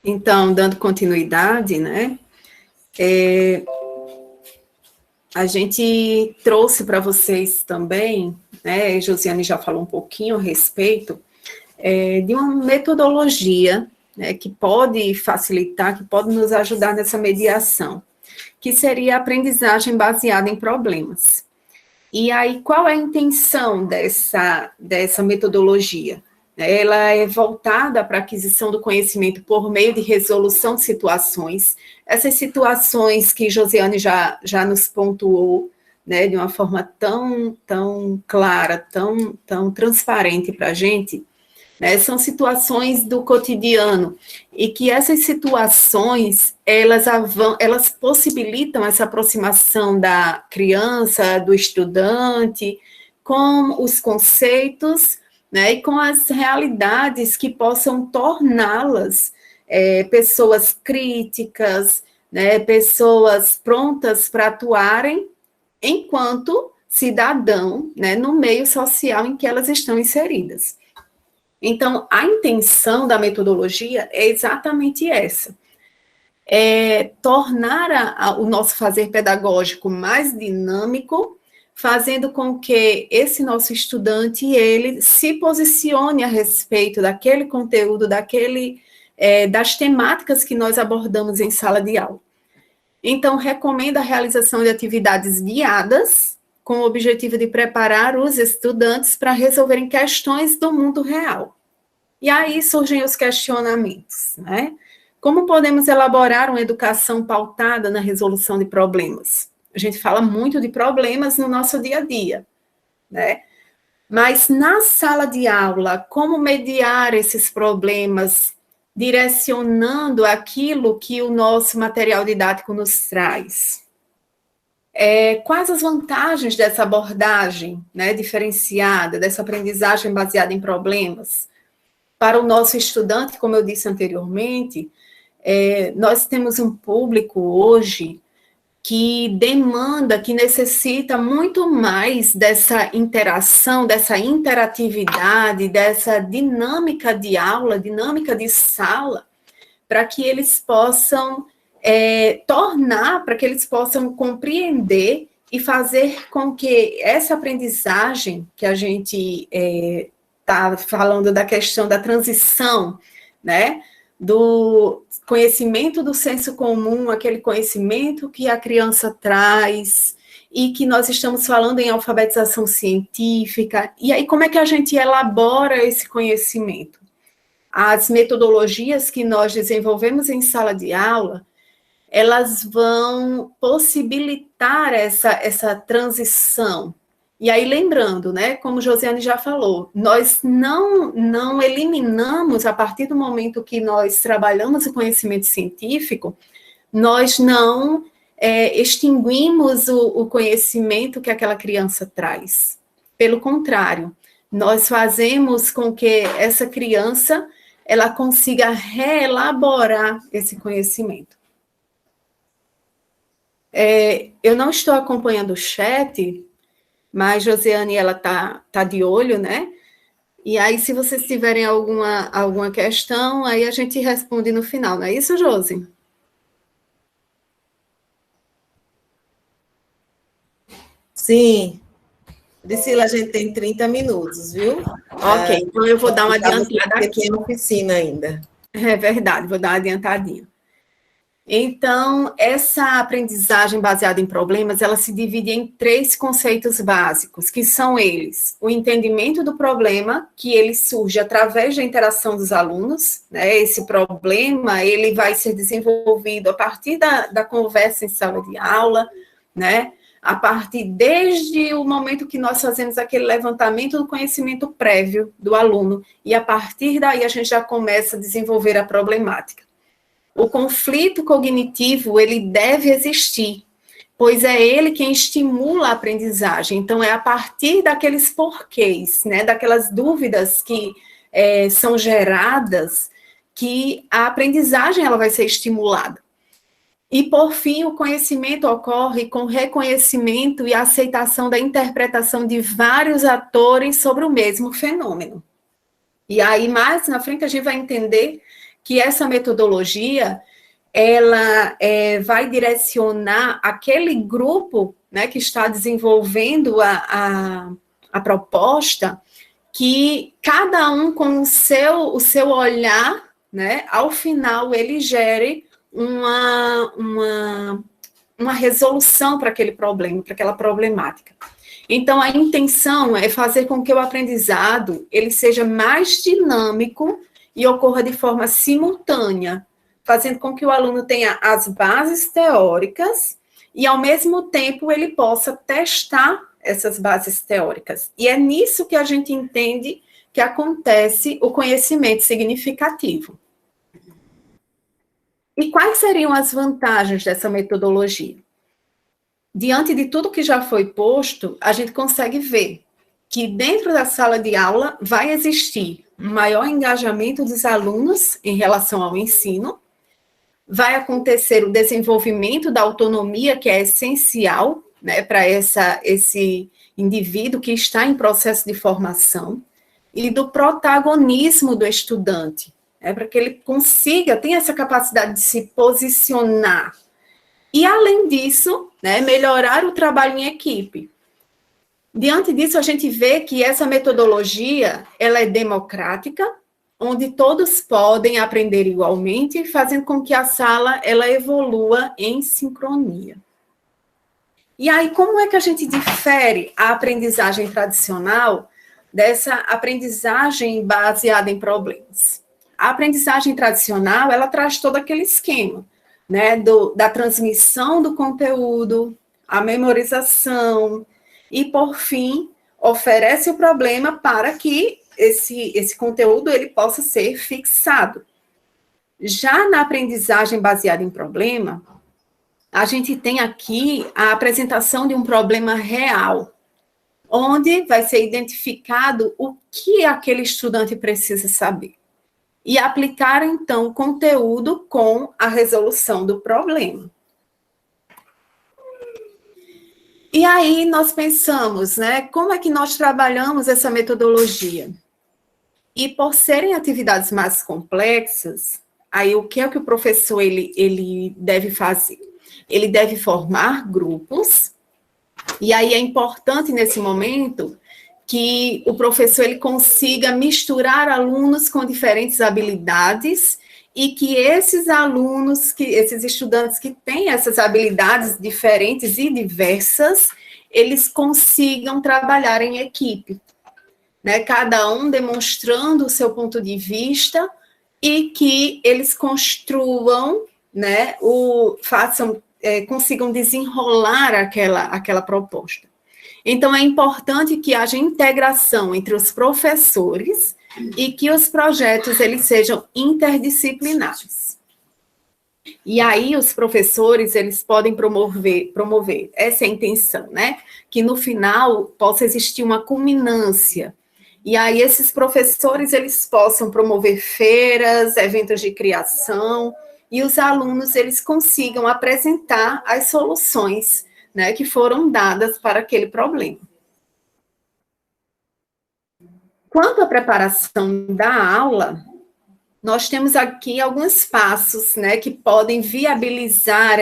Então, dando continuidade, né, a gente trouxe para vocês também, né, Josiane já falou um pouquinho a respeito, de uma metodologia, né, que pode facilitar, que pode nos ajudar nessa mediação, que seria a aprendizagem baseada em problemas. E aí, qual é a intenção dessa metodologia? Ela é voltada para a aquisição do conhecimento por meio de resolução de situações, essas situações que Josiane já nos pontuou, né, de uma forma tão clara, tão transparente para a gente, né, são situações do cotidiano, e que essas situações, elas possibilitam essa aproximação da criança, do estudante, com os conceitos, né, e com as realidades que possam torná-las pessoas críticas, né, pessoas prontas para atuarem enquanto cidadão, né, no meio social em que elas estão inseridas. Então, a intenção da metodologia é exatamente essa, tornar o nosso fazer pedagógico mais dinâmico, fazendo com que esse nosso estudante, ele se posicione a respeito daquele conteúdo, das temáticas que nós abordamos em sala de aula. Então, recomendo a realização de atividades guiadas, com o objetivo de preparar os estudantes para resolverem questões do mundo real. E aí surgem os questionamentos, né? Como podemos elaborar uma educação pautada na resolução de problemas? A gente fala muito de problemas no nosso dia a dia, né? Mas na sala de aula, como mediar esses problemas, direcionando aquilo que o nosso material didático nos traz? Quais as vantagens dessa abordagem, né, diferenciada, dessa aprendizagem baseada em problemas? Para o nosso estudante, como eu disse anteriormente, nós temos um público hoje que demanda, que necessita muito mais dessa interação, dessa interatividade, dessa dinâmica de aula, dinâmica de sala, para que eles possam para que eles possam compreender e fazer com que essa aprendizagem que a gente está falando da questão da transição, né, do conhecimento do senso comum, aquele conhecimento que a criança traz, e que nós estamos falando em alfabetização científica, e aí como é que a gente elabora esse conhecimento? As metodologias que nós desenvolvemos em sala de aula, elas vão possibilitar essa transição. E aí, lembrando, né, como Josiane já falou, nós não eliminamos, a partir do momento que nós trabalhamos o conhecimento científico, nós não extinguimos o conhecimento que aquela criança traz. Pelo contrário, nós fazemos com que essa criança ela consiga reelaborar esse conhecimento. Eu não estou acompanhando o chat, mas Josiane, ela tá de olho, né? E aí, se vocês tiverem alguma questão, aí a gente responde no final, não é isso, Josi? Sim. Priscila, a gente tem 30 minutos, viu? Ok, então eu vou dar uma adiantada aqui na oficina ainda. É verdade, vou dar uma adiantadinha. Então, essa aprendizagem baseada em problemas, ela se divide em 3 conceitos básicos, que são eles: o entendimento do problema, que ele surge através da interação dos alunos, né? Esse problema, ele vai ser desenvolvido a partir da conversa em sala de aula, né? A partir desde o momento que nós fazemos aquele levantamento do conhecimento prévio do aluno, e a partir daí a gente já começa a desenvolver a problemática. O conflito cognitivo, ele deve existir, pois é ele quem estimula a aprendizagem. Então, é a partir daqueles porquês, né, daquelas dúvidas que são geradas, que a aprendizagem ela vai ser estimulada. E, por fim, o conhecimento ocorre com reconhecimento e aceitação da interpretação de vários atores sobre o mesmo fenômeno. E aí, mais na frente, a gente vai entender que essa metodologia, ela vai direcionar aquele grupo, né, que está desenvolvendo a proposta, que cada um com o seu olhar, né, ao final ele gere uma resolução para aquele problema, para aquela problemática. Então, a intenção é fazer com que o aprendizado ele seja mais dinâmico e ocorra de forma simultânea, fazendo com que o aluno tenha as bases teóricas e, ao mesmo tempo, ele possa testar essas bases teóricas. E é nisso que a gente entende que acontece o conhecimento significativo. E quais seriam as vantagens dessa metodologia? Diante de tudo que já foi posto, a gente consegue ver que dentro da sala de aula vai existir um maior engajamento dos alunos em relação ao ensino, vai acontecer o desenvolvimento da autonomia, que é essencial, né, para esse indivíduo que está em processo de formação, e do protagonismo do estudante, para que ele consiga, tenha essa capacidade de se posicionar. E, além disso, né, melhorar o trabalho em equipe. Diante disso, a gente vê que essa metodologia, ela é democrática, onde todos podem aprender igualmente, fazendo com que a sala, ela evolua em sincronia. E aí, como é que a gente difere a aprendizagem tradicional dessa aprendizagem baseada em problemas? A aprendizagem tradicional, ela traz todo aquele esquema, né, da transmissão do conteúdo, a memorização, e, por fim, oferece o problema para que esse conteúdo ele possa ser fixado. Já na aprendizagem baseada em problema, a gente tem aqui a apresentação de um problema real, onde vai ser identificado o que aquele estudante precisa saber. E aplicar, então, o conteúdo com a resolução do problema. E aí nós pensamos, né, como é que nós trabalhamos essa metodologia? E por serem atividades mais complexas, aí o que é que o professor ele deve fazer? Ele deve formar grupos, e aí é importante nesse momento que o professor ele consiga misturar alunos com diferentes habilidades e que esses alunos, esses estudantes que têm essas habilidades diferentes e diversas, eles consigam trabalhar em equipe, né? Cada um demonstrando o seu ponto de vista e que eles construam, né, consigam desenrolar aquela proposta. Então, é importante que haja integração entre os professores e que os projetos eles sejam interdisciplinares. E aí, os professores, eles podem promover, essa é a intenção, né? Que no final possa existir uma culminância. E aí, esses professores, eles possam promover feiras, eventos de criação, e os alunos, eles consigam apresentar as soluções, né, que foram dadas para aquele problema. Quanto à preparação da aula, nós temos aqui alguns passos, né, que podem viabilizar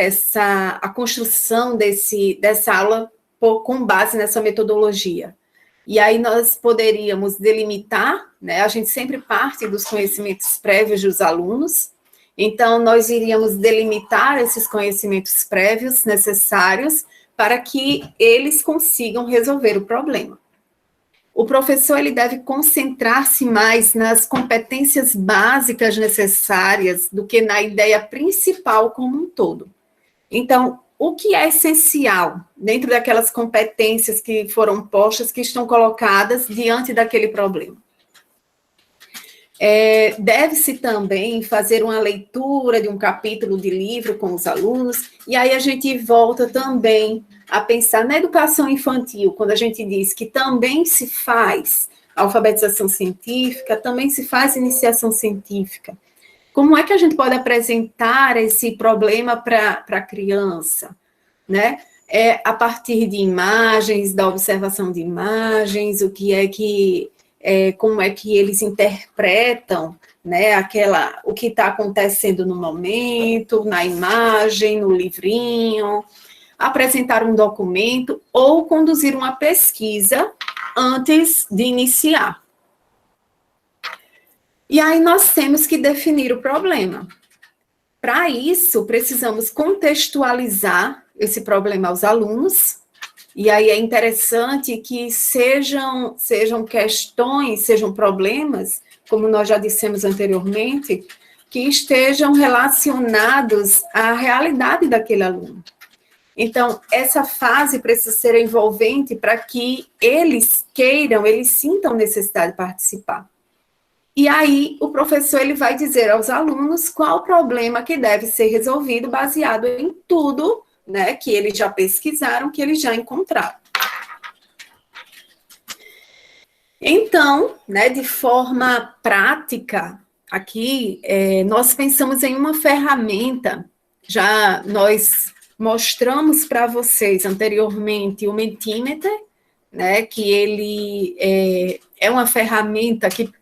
a construção dessa aula com base nessa metodologia. E aí nós poderíamos delimitar, né, a gente sempre parte dos conhecimentos prévios dos alunos, então nós iríamos delimitar esses conhecimentos prévios necessários para que eles consigam resolver o problema. O professor ele deve concentrar-se mais nas competências básicas necessárias do que na ideia principal como um todo. Então, o que é essencial dentro daquelas competências que foram postas, que estão colocadas diante daquele problema? Deve-se também fazer uma leitura de um capítulo de livro com os alunos, e aí a gente volta também a pensar na educação infantil, quando a gente diz que também se faz alfabetização científica, também se faz iniciação científica. Como é que a gente pode apresentar esse problema para a criança, né? A partir de imagens, da observação de imagens, como é que eles interpretam, né, o que está acontecendo no momento, na imagem, no livrinho, apresentar um documento ou conduzir uma pesquisa antes de iniciar. E aí nós temos que definir o problema. Para isso, precisamos contextualizar esse problema aos alunos. E aí é interessante que sejam questões, sejam problemas, como nós já dissemos anteriormente, que estejam relacionados à realidade daquele aluno. Então, essa fase precisa ser envolvente para que eles sintam necessidade de participar. E aí, o professor ele vai dizer aos alunos qual o problema que deve ser resolvido baseado em tudo, né, que eles já pesquisaram, que eles já encontraram. Então, né, de forma prática, aqui, nós pensamos em uma ferramenta, já nós mostramos para vocês anteriormente o Mentimeter, né, que ele é uma ferramenta que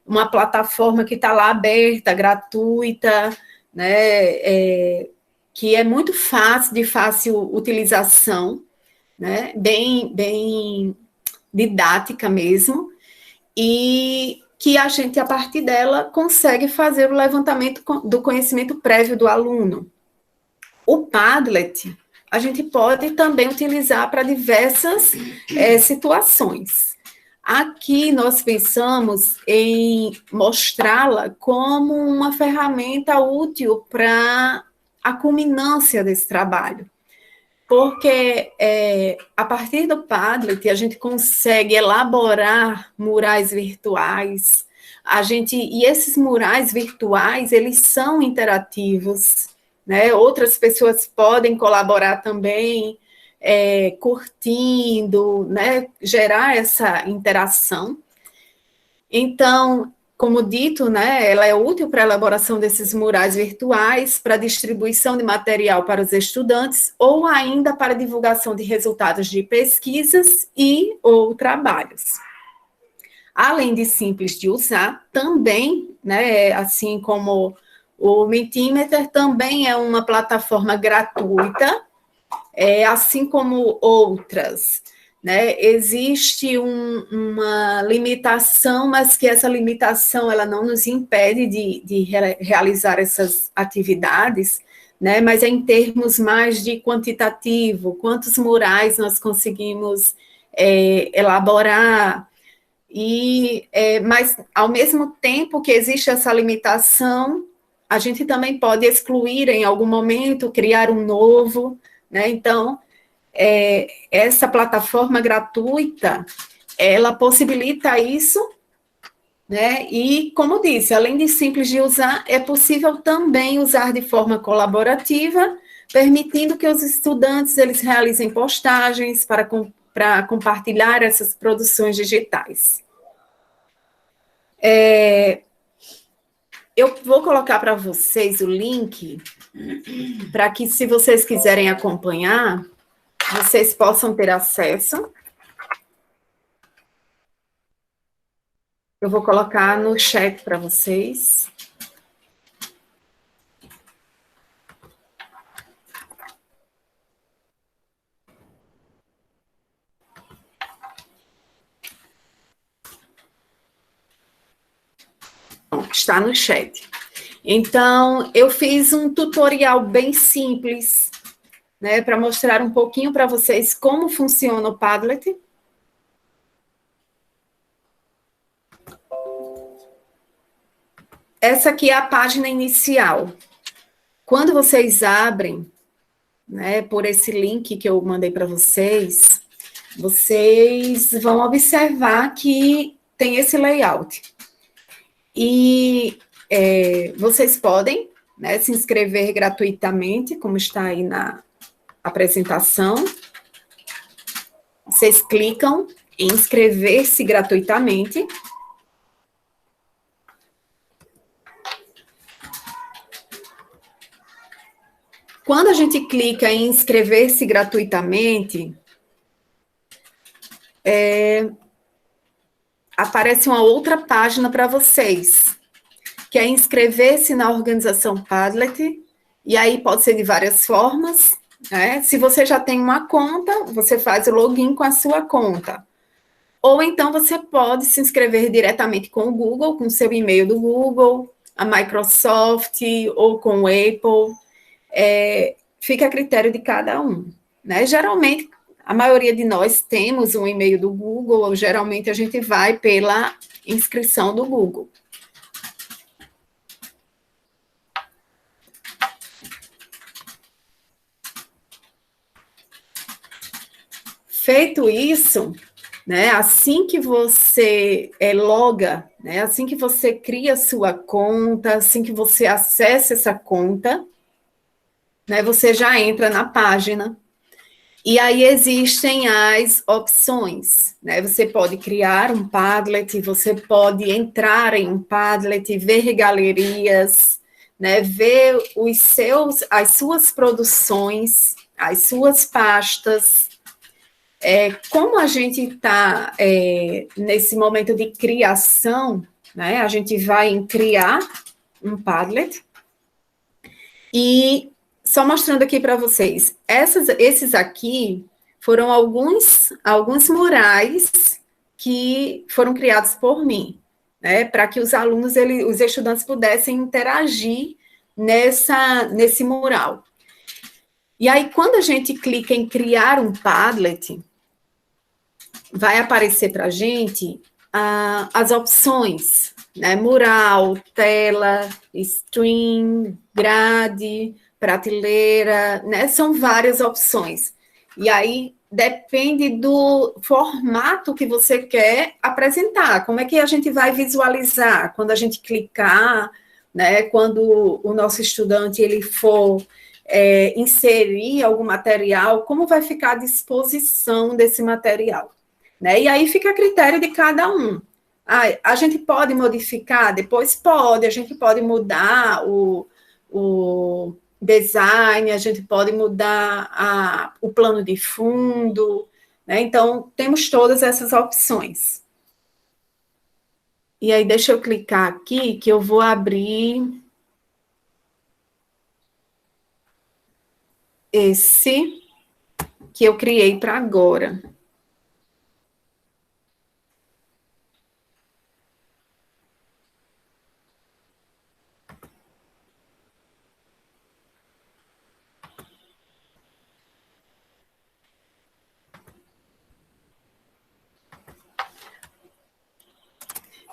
uma plataforma que está lá aberta, gratuita, né, que é muito fácil, de fácil utilização, né, bem didática mesmo, e que a gente, a partir dela, consegue fazer o levantamento do conhecimento prévio do aluno. O Padlet, a gente pode também utilizar para diversas situações. Aqui nós pensamos em mostrá-la como uma ferramenta útil para a culminância desse trabalho, porque a partir do Padlet a gente consegue elaborar murais virtuais, e esses murais virtuais, eles são interativos, né? Outras pessoas podem colaborar também, curtindo, né? Gerar essa interação. Então, como dito, né, ela é útil para a elaboração desses murais virtuais, para distribuição de material para os estudantes, ou ainda para divulgação de resultados de pesquisas e ou trabalhos. Além de simples de usar, também, né, assim como o Mentimeter, também é uma plataforma gratuita, assim como outras, né? Existe uma limitação, mas que essa limitação ela não nos impede de realizar essas atividades, né? Mas é em termos mais de quantitativo, quantos murais nós conseguimos elaborar, mas ao mesmo tempo que existe essa limitação, a gente também pode excluir em algum momento, criar um novo, né? Então, essa plataforma gratuita, ela possibilita isso, né? E, como disse, além de simples de usar, é possível também usar de forma colaborativa, permitindo que os estudantes eles realizem postagens para compartilhar essas produções digitais. Eu vou colocar para vocês o link, para que, se vocês quiserem acompanhar, vocês possam ter acesso. Eu vou colocar no chat para vocês. Está no chat. Então, eu fiz um tutorial bem simples, né, para mostrar um pouquinho para vocês como funciona o Padlet. Essa aqui é a página inicial. Quando vocês abrem, né, por esse link que eu mandei para vocês, vocês vão observar que tem esse layout. E vocês podem, né, se inscrever gratuitamente, como está aí na apresentação. Vocês clicam em inscrever-se gratuitamente. Quando a gente clica em inscrever-se gratuitamente, aparece uma outra página para vocês, que é inscrever-se na organização Padlet, e aí pode ser de várias formas, né? Se você já tem uma conta, você faz o login com a sua conta. Ou então você pode se inscrever diretamente com o Google, com o seu e-mail do Google, a Microsoft ou com o Apple. Fica a critério de cada um, né? Geralmente, a maioria de nós temos um e-mail do Google, ou geralmente a gente vai pela inscrição do Google. Feito isso, né, assim que você loga, né, assim que você cria sua conta, assim que você acessa essa conta, né, você já entra na página. E aí existem as opções, né? Você pode criar um Padlet, você pode entrar em um Padlet, ver galerias, né? Ver as suas produções, as suas pastas. Como a gente está nesse momento de criação, né? A gente vai em criar um Padlet e só mostrando aqui para vocês, esses aqui foram alguns murais que foram criados por mim, né, para que os alunos, os estudantes pudessem interagir nesse mural. E aí, quando a gente clica em criar um Padlet, vai aparecer para a gente as opções, né, mural, tela, stream, grade, prateleira, né? São várias opções. E aí depende do formato que você quer apresentar. Como é que a gente vai visualizar quando a gente clicar, né? Quando o nosso estudante ele for inserir algum material, como vai ficar a disposição desse material, né? E aí fica a critério de cada um. a gente pode modificar? Depois pode, a gente pode mudar o design, a gente pode mudar o plano de fundo, né? Então, temos todas essas opções. E aí, deixa eu clicar aqui, que eu vou abrir esse que eu criei para agora.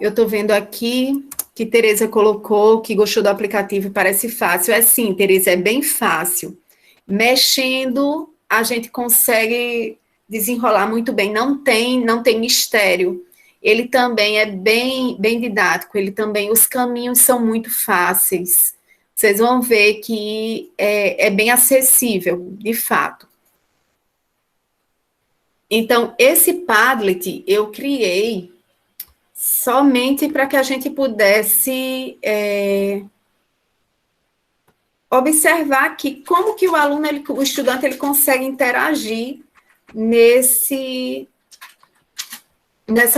Eu estou vendo aqui que Tereza colocou que gostou do aplicativo e parece fácil. É sim, Tereza, é bem fácil. Mexendo, a gente consegue desenrolar muito bem. Não tem mistério. Ele também é bem didático. Ele também, os caminhos são muito fáceis. Vocês vão ver que é bem acessível, de fato. Então, esse Padlet eu criei somente para que a gente pudesse observar aqui como que o aluno, o estudante, ele consegue interagir nessa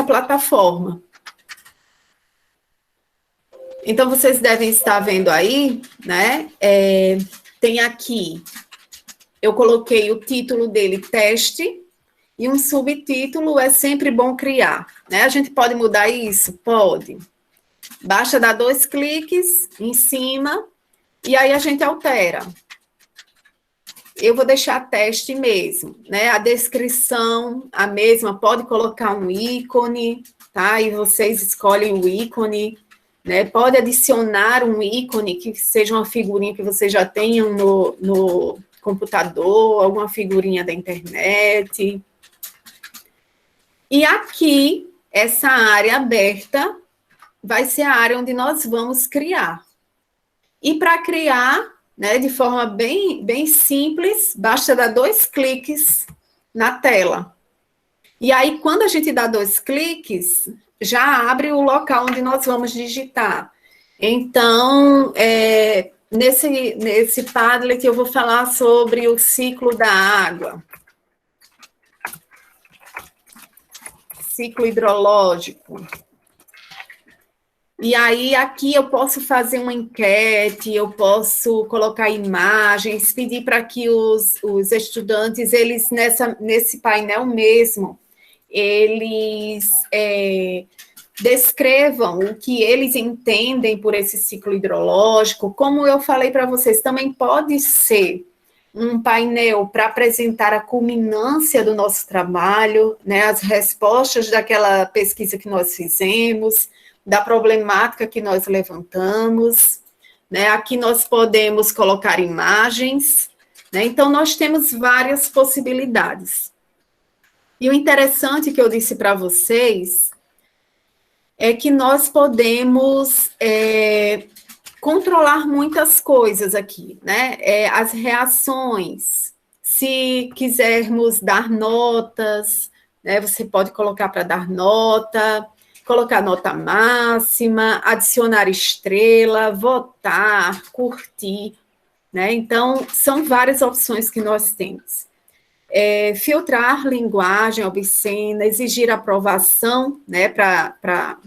plataforma. Então, vocês devem estar vendo aí, né? Tem aqui, eu coloquei o título dele, teste, e um subtítulo, é sempre bom criar, né? A gente pode mudar isso? Pode. Basta dar 2 cliques em cima, e aí a gente altera. Eu vou deixar teste mesmo, né? A descrição, a mesma, pode colocar um ícone, tá? E vocês escolhem o ícone, né? Pode adicionar um ícone que seja uma figurinha que vocês já tenham no computador, alguma figurinha da internet. E aqui, essa área aberta vai ser a área onde nós vamos criar. E para criar, né, de forma bem simples, basta dar 2 cliques na tela. E aí, quando a gente dá 2 cliques, já abre o local onde nós vamos digitar. Então, nesse Padlet, eu vou falar sobre o ciclo da água. Ciclo hidrológico. E aí, aqui eu posso fazer uma enquete, eu posso colocar imagens, pedir para que os estudantes, eles, nesse painel mesmo, eles descrevam o que eles entendem por esse ciclo hidrológico. Como eu falei para vocês, também pode ser um painel para apresentar a culminância do nosso trabalho, né, as respostas daquela pesquisa que nós fizemos, da problemática que nós levantamos, né, aqui nós podemos colocar imagens, né, então nós temos várias possibilidades. E o interessante que eu disse para vocês é que nós podemos controlar muitas coisas aqui, né? As reações, se quisermos dar notas, né? Você pode colocar para dar nota, colocar nota máxima, adicionar estrela, votar, curtir, né? Então, são várias opções que nós temos. Filtrar linguagem obscena, exigir aprovação, né? Para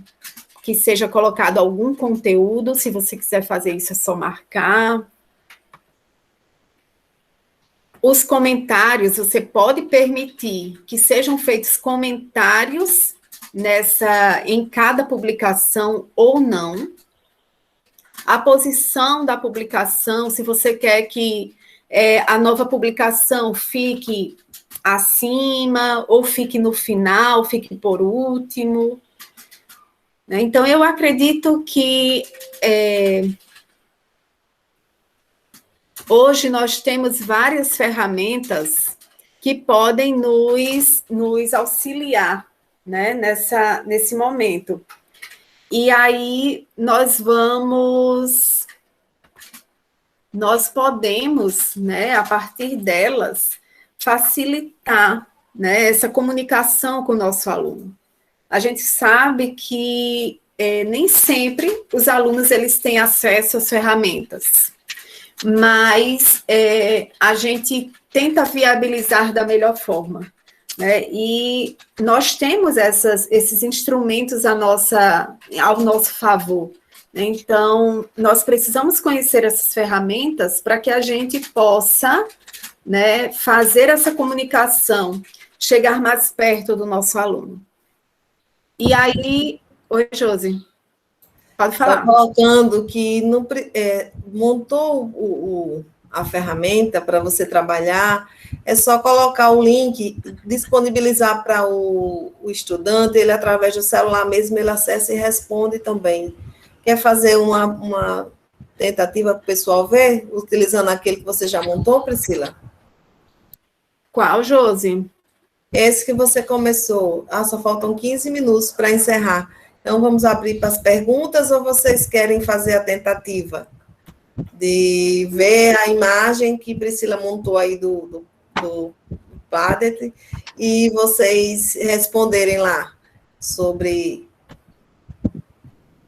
que seja colocado algum conteúdo, se você quiser fazer isso, é só marcar. Os comentários, você pode permitir que sejam feitos comentários em cada publicação ou não. A posição da publicação, se você quer que a nova publicação fique acima, ou fique no final, fique por último. Então, eu acredito que hoje nós temos várias ferramentas que podem nos auxiliar, né, nesse momento. E aí, nós podemos, né, a partir delas, facilitar, né, essa comunicação com o nosso aluno. a gente sabe que nem sempre os alunos eles têm acesso às ferramentas, mas a gente tenta viabilizar da melhor forma, né? E nós temos esses instrumentos ao nosso favor. Então, nós precisamos conhecer essas ferramentas para que a gente possa, né, fazer essa comunicação, chegar mais perto do nosso aluno. E aí, oi, Josi, pode falar. Está colocando que montou a ferramenta para você trabalhar, é só colocar o link, disponibilizar para o estudante, ele através do celular mesmo, ele acessa e responde também. Quer fazer uma tentativa para o pessoal ver, utilizando aquele que você já montou, Priscila? Qual, Josi? Esse que você começou. Só faltam 15 minutos para encerrar. Então, vamos abrir para as perguntas ou vocês querem fazer a tentativa de ver a imagem que Priscila montou aí do Padlet e vocês responderem lá sobre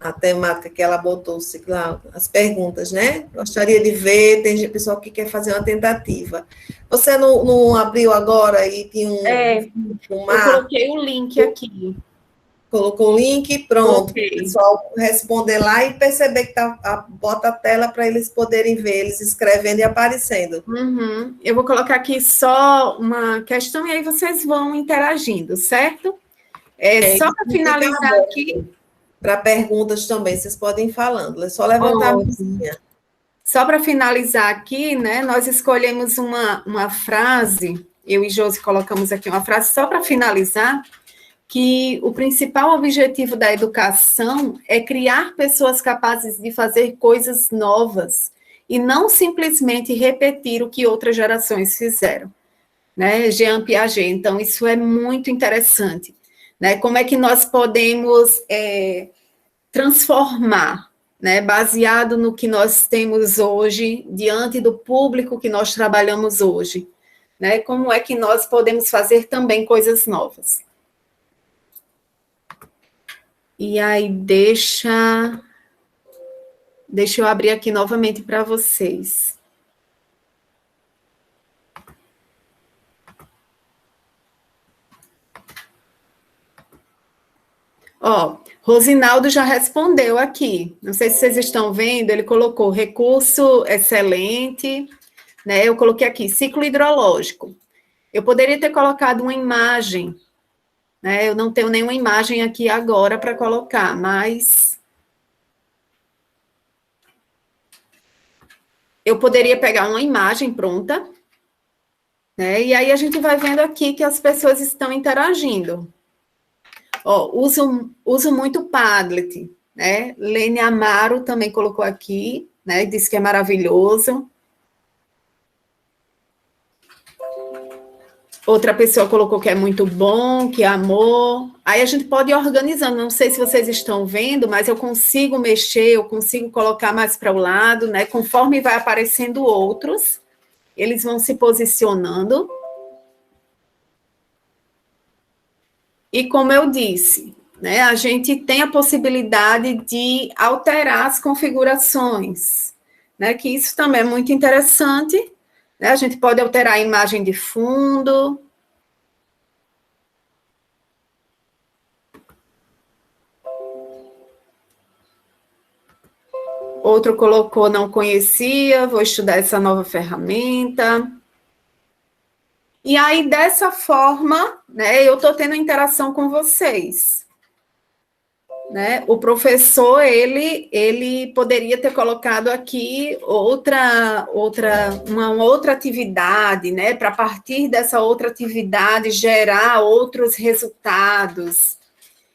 a temática que ela botou, as perguntas, né? Gostaria de ver, tem pessoal que quer fazer uma tentativa. Você não abriu agora e tinha eu coloquei o link aqui. Colocou o link, pronto. Okay. O pessoal responder lá e perceber que bota a tela para eles poderem ver, eles escrevendo e aparecendo. Uhum. Eu vou colocar aqui só uma questão e aí vocês vão interagindo, certo? Só para finalizar aqui. Para perguntas também, vocês podem ir falando, é só levantar a mãozinha. Só para finalizar aqui, né, nós escolhemos uma frase, eu e Josi colocamos aqui uma frase só para finalizar, que o principal objetivo da educação é criar pessoas capazes de fazer coisas novas e não simplesmente repetir o que outras gerações fizeram, né, Jean Piaget. Então, isso é muito interessante. Né, como é que nós podemos transformar, né, baseado no que nós temos hoje, diante do público que nós trabalhamos hoje, né, como é que nós podemos fazer também coisas novas. E aí, deixa eu abrir aqui novamente para vocês. Rosinaldo já respondeu aqui. Não sei se vocês estão vendo, ele colocou recurso excelente, né? Eu coloquei aqui ciclo hidrológico. Eu poderia ter colocado uma imagem, né? Eu não tenho nenhuma imagem aqui agora para colocar, mas eu poderia pegar uma imagem pronta, né? E aí a gente vai vendo aqui que as pessoas estão interagindo. Uso muito Padlet, né? Lene Amaro também colocou aqui, né? Disse que é maravilhoso. Outra pessoa colocou que é muito bom, que amou. Aí a gente pode ir organizando. Não sei se vocês estão vendo, mas eu consigo mexer, eu consigo colocar mais para o lado, né? Conforme vai aparecendo outros, eles vão se posicionando. E como eu disse, né, a gente tem a possibilidade de alterar as configurações, né, que isso também é muito interessante, né, a gente pode alterar a imagem de fundo. Outro colocou, não conhecia, vou estudar essa nova ferramenta. E aí, dessa forma, né, eu estou tendo interação com vocês. Né? O professor, ele poderia ter colocado aqui uma outra atividade, né, para a partir dessa outra atividade gerar outros resultados.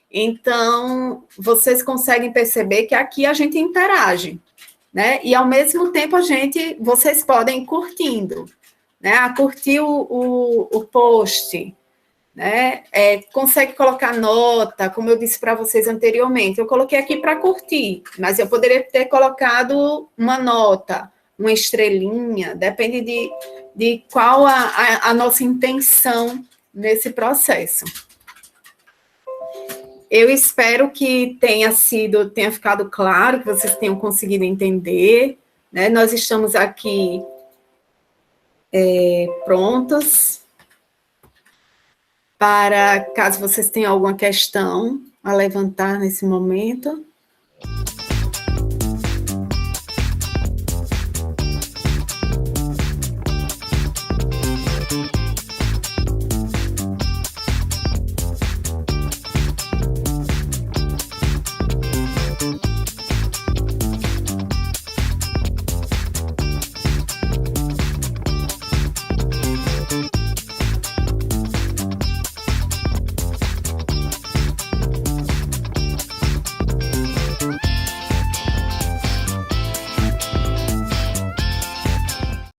Então, vocês conseguem perceber que aqui a gente interage, né? E, ao mesmo tempo, vocês podem ir curtindo. Né, curtir o post, né, consegue colocar nota, como eu disse para vocês anteriormente, eu coloquei aqui para curtir, mas eu poderia ter colocado uma nota, uma estrelinha, depende de qual a nossa intenção nesse processo. Eu espero que tenha ficado claro, que vocês tenham conseguido entender, né? Nós estamos aqui prontos para, caso vocês tenham alguma questão a levantar nesse momento.